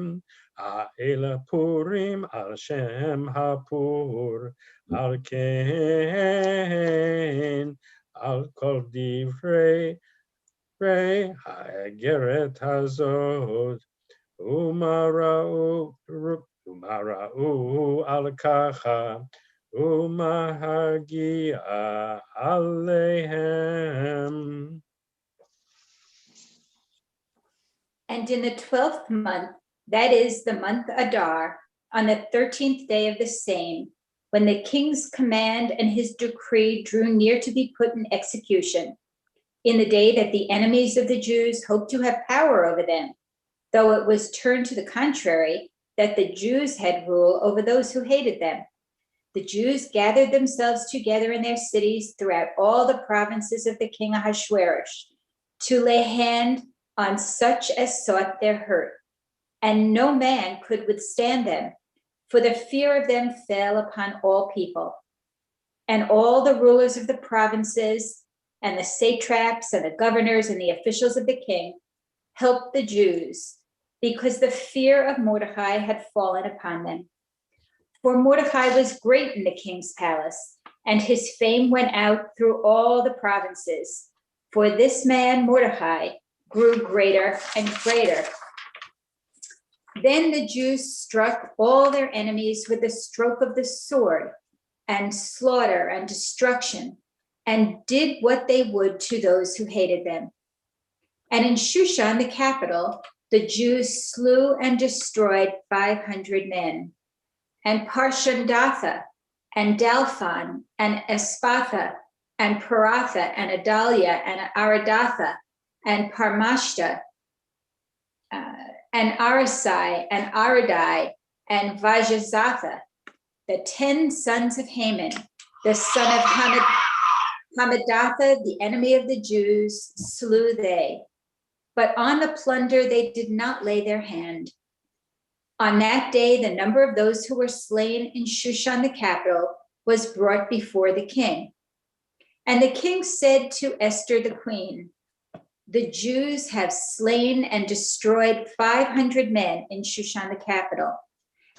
S3: ha'ela purim al shem hapur al ken al kol divrei ha'egeret hazot umara'u al kacha umahagia alehem.
S11: And in the 12th month, that is the month Adar, on the 13th day of the same, when the king's command and his decree drew near to be put in execution, in the day that the enemies of the Jews hoped to have power over them, though it was turned to the contrary, that the Jews had rule over those who hated them. The Jews gathered themselves together in their cities throughout all the provinces of the king Ahasuerus to lay hand on such as sought their hurt, and no man could withstand them, for the fear of them fell upon all people. And all the rulers of the provinces and the satraps and the governors and the officials of the king helped the Jews, because the fear of Mordecai had fallen upon them. For Mordecai was great in the king's palace, and his fame went out through all the provinces. For this man, Mordecai, grew greater and greater. Then the Jews struck all their enemies with the stroke of the sword, and slaughter and destruction, and did what they would to those who hated them. And in Shushan, the capital, the Jews slew and destroyed 500 men. And Parshandatha, and Dalphon, and Espatha, and Paratha, and Adalia, and Aradatha, and Parmashta, and Arasai, and Aradai, and Vajazatha, the 10 sons of Haman, the son of Hamadatha, the enemy of the Jews, slew they. But on the plunder they did not lay their hand. On that day, the number of those who were slain in Shushan the capital was brought before the king. And the king said to Esther the queen, "The Jews have slain and destroyed 500 men in Shushan the capital,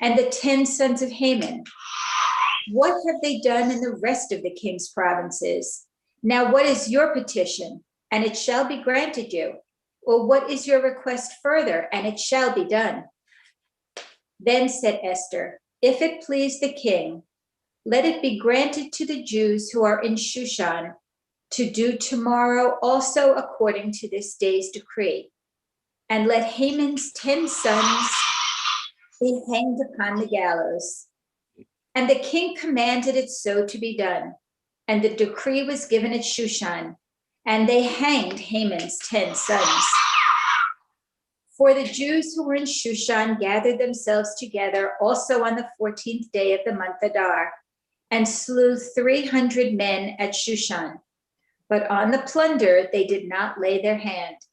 S11: and the 10 sons of Haman. What have they done in the rest of the king's provinces? Now what is your petition? And it shall be granted you. Or what is your request further? And it shall be done." Then said Esther, "If it please the king, let it be granted to the Jews who are in Shushan to do tomorrow also according to this day's decree. And let Haman's 10 sons be hanged upon the gallows." And the king commanded it so to be done. And the decree was given at Shushan, and they hanged Haman's 10 sons. For the Jews who were in Shushan gathered themselves together also on the 14th day of the month Adar, and slew 300 men at Shushan. But on the plunder they did not lay their hand.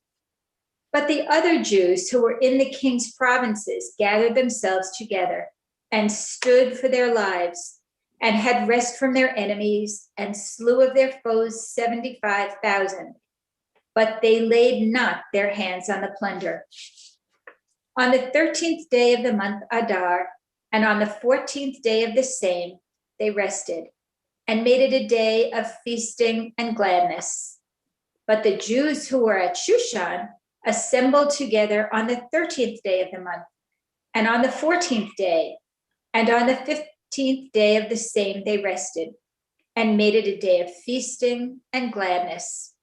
S11: But the other Jews who were in the king's provinces gathered themselves together and stood for their lives, and had rest from their enemies, and slew of their foes 75,000. But they laid not their hands on the plunder. On the 13th day of the month Adar, and on the 14th day of the same, they rested, and made it a day of feasting and gladness. But the Jews who were at Shushan assembled together on the 13th day of the month, and on the 14th day, and on the 15th day of the same they rested, and made it a day of feasting and gladness.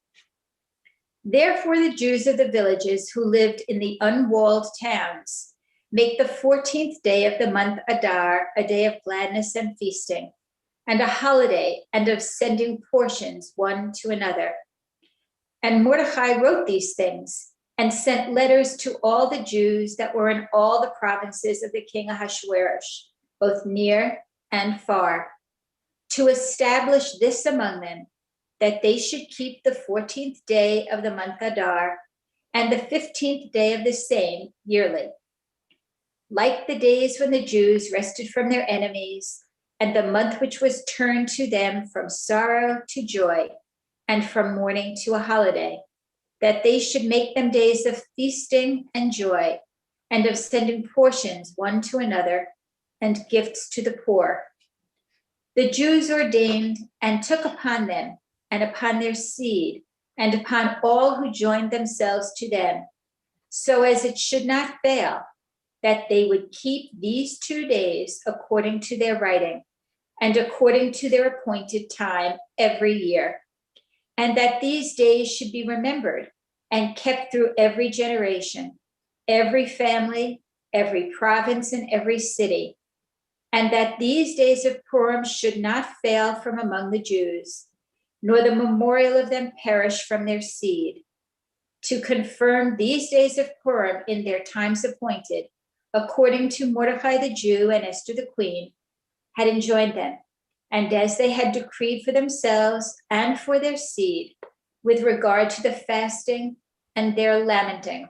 S11: Therefore, the Jews of the villages who lived in the unwalled towns make the 14th day of the month Adar a day of gladness and feasting, and a holiday, and of sending portions one to another. And Mordecai wrote these things and sent letters to all the Jews that were in all the provinces of the king Ahasuerus, both near and far, to establish this among them, that they should keep the 14th day of the month Adar and the 15th day of the same yearly, like the days when the Jews rested from their enemies, and the month which was turned to them from sorrow to joy, and from mourning to a holiday, that they should make them days of feasting and joy, and of sending portions one to another, and gifts to the poor. The Jews ordained and took upon them, and upon their seed, and upon all who joined themselves to them, so as it should not fail, that they would keep these 2 days according to their writing, and according to their appointed time every year, and that these days should be remembered and kept through every generation, every family, every province, and every city, and that these days of Purim should not fail from among the Jews, nor the memorial of them perish from their seed, to confirm these days of Purim in their times appointed, according to Mordecai the Jew and Esther the queen, had enjoined them, and as they had decreed for themselves and for their seed, with regard to the fasting and their lamenting.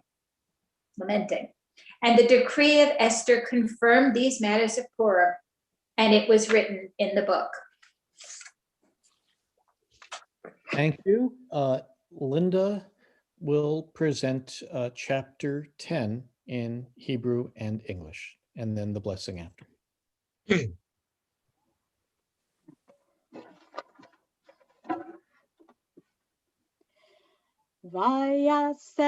S11: And the decree of Esther confirmed these matters of Purim, and it was written in the book.
S1: Thank you. Linda will present chapter 10 in Hebrew and English, and then the blessing after.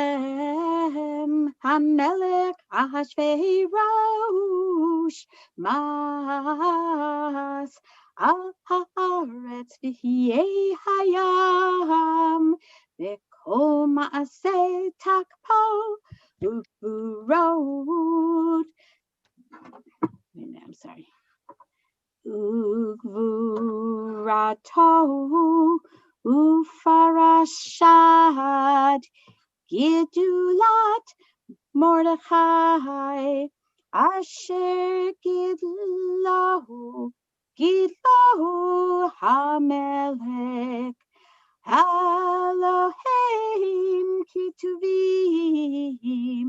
S2: Vayasem Hamelech Ahashverosh Mas al haaretz v'hiei hayam v'kol ma'aseh takpo u'gvurot. I'm sorry. Ugvurato ufarashad Gidulat Mordechai Asher Gidlahu Hamelech Elohim Kituvim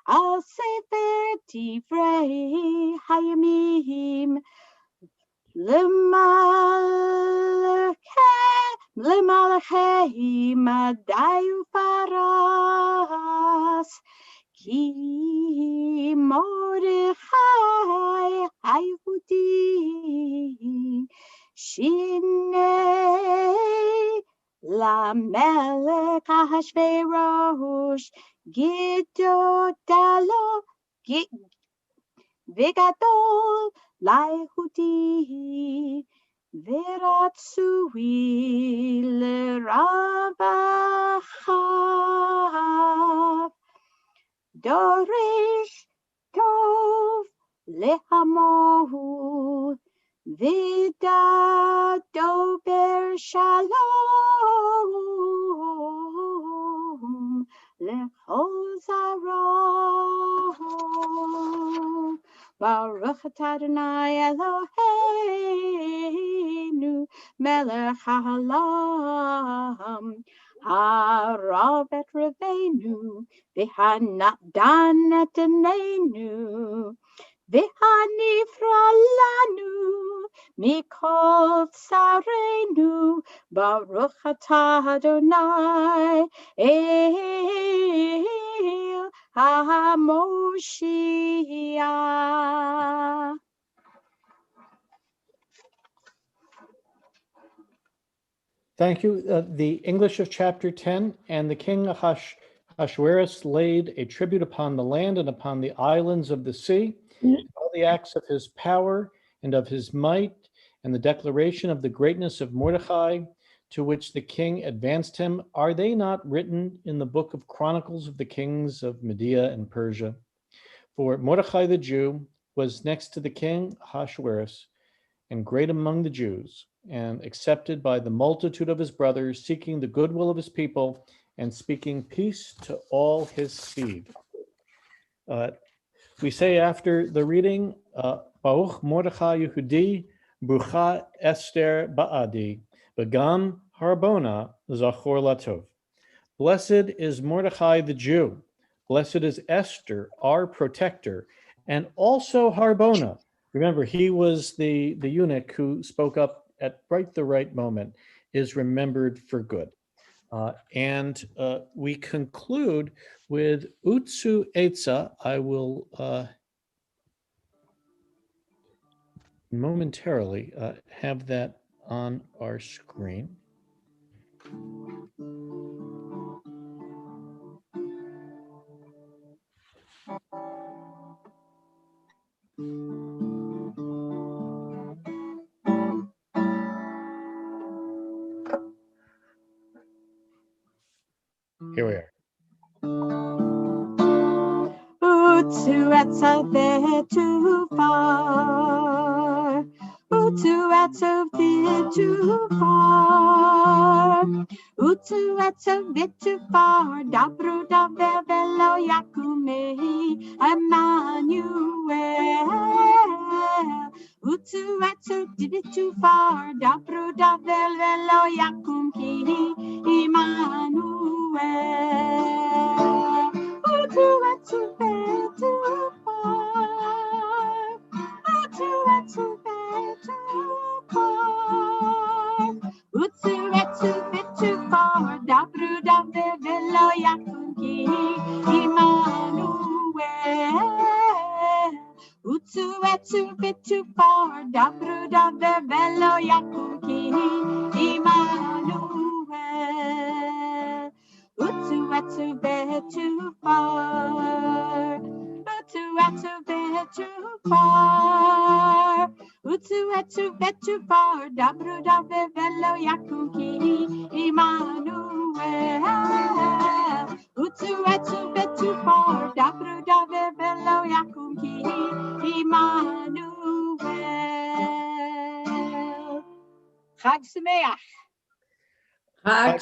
S2: Al Sefer Divrei Hayamim Lemalachei Madayu Faras Ki Mordechai Hayehudi Shinei Lamelech Ahashverosh Gidodalo Vigadol Laihudi Veratsui Leravachav Dorish Tov Lehamohu Vida Dober Shalom Lechol Baruch atah Adonai Eloheinu melech haolam harav et reveinu v'hanadan et einenu v'hanifra lanu mikol tsareinu Baruch atah Adonai El HaMoshiach.
S1: Thank you. The English of chapter 10. And the king Ahasuerus laid a tribute upon the land and upon the islands of the sea, all the acts of his power and of his might, and the declaration of the greatness of Mordechai, to which the king advanced him, are they not written in the book of Chronicles of the kings of Media and Persia? For Mordecai the Jew was next to the king Ahasuerus, and great among the Jews, and accepted by the multitude of his brothers, seeking the goodwill of his people, and speaking peace to all his seed. We say after the reading, Baruch Mordechai Yehudi, Brucha Esther Ba'adi, Begam Harbona Zachor Latov. Blessed is Mordechai the Jew. Blessed is Esther, our protector, and also Harbona. Remember, he was the eunuch who spoke up at right the right moment, is remembered for good. And we conclude with Utsu Etza. I will momentarily have that on our screen. Here we are.
S2: Utsu etza too far. Utsu etza too far. Utsu etza too far. Dabru dabe velo yakumehi Emmanuel. Utsu etza did it too far. Dabru dabe velo yakum kihi Emmanuel. Utsu etza too far. Utsu etza too far. Utsu etza too far. Dabru dabe velo yakum kihi Emmanuel. Utsu etza too far. Dabru dabe velo yakum kihi Emmanuel. Utsu etza too far. Utsu etza too far. Utsu etza too far. Dabru dabe velo yakum kihi Emmanuel. Utsu etza too far. Dabru dabe velo yakum kihi Emmanuel. Chag Sameach.
S5: Chag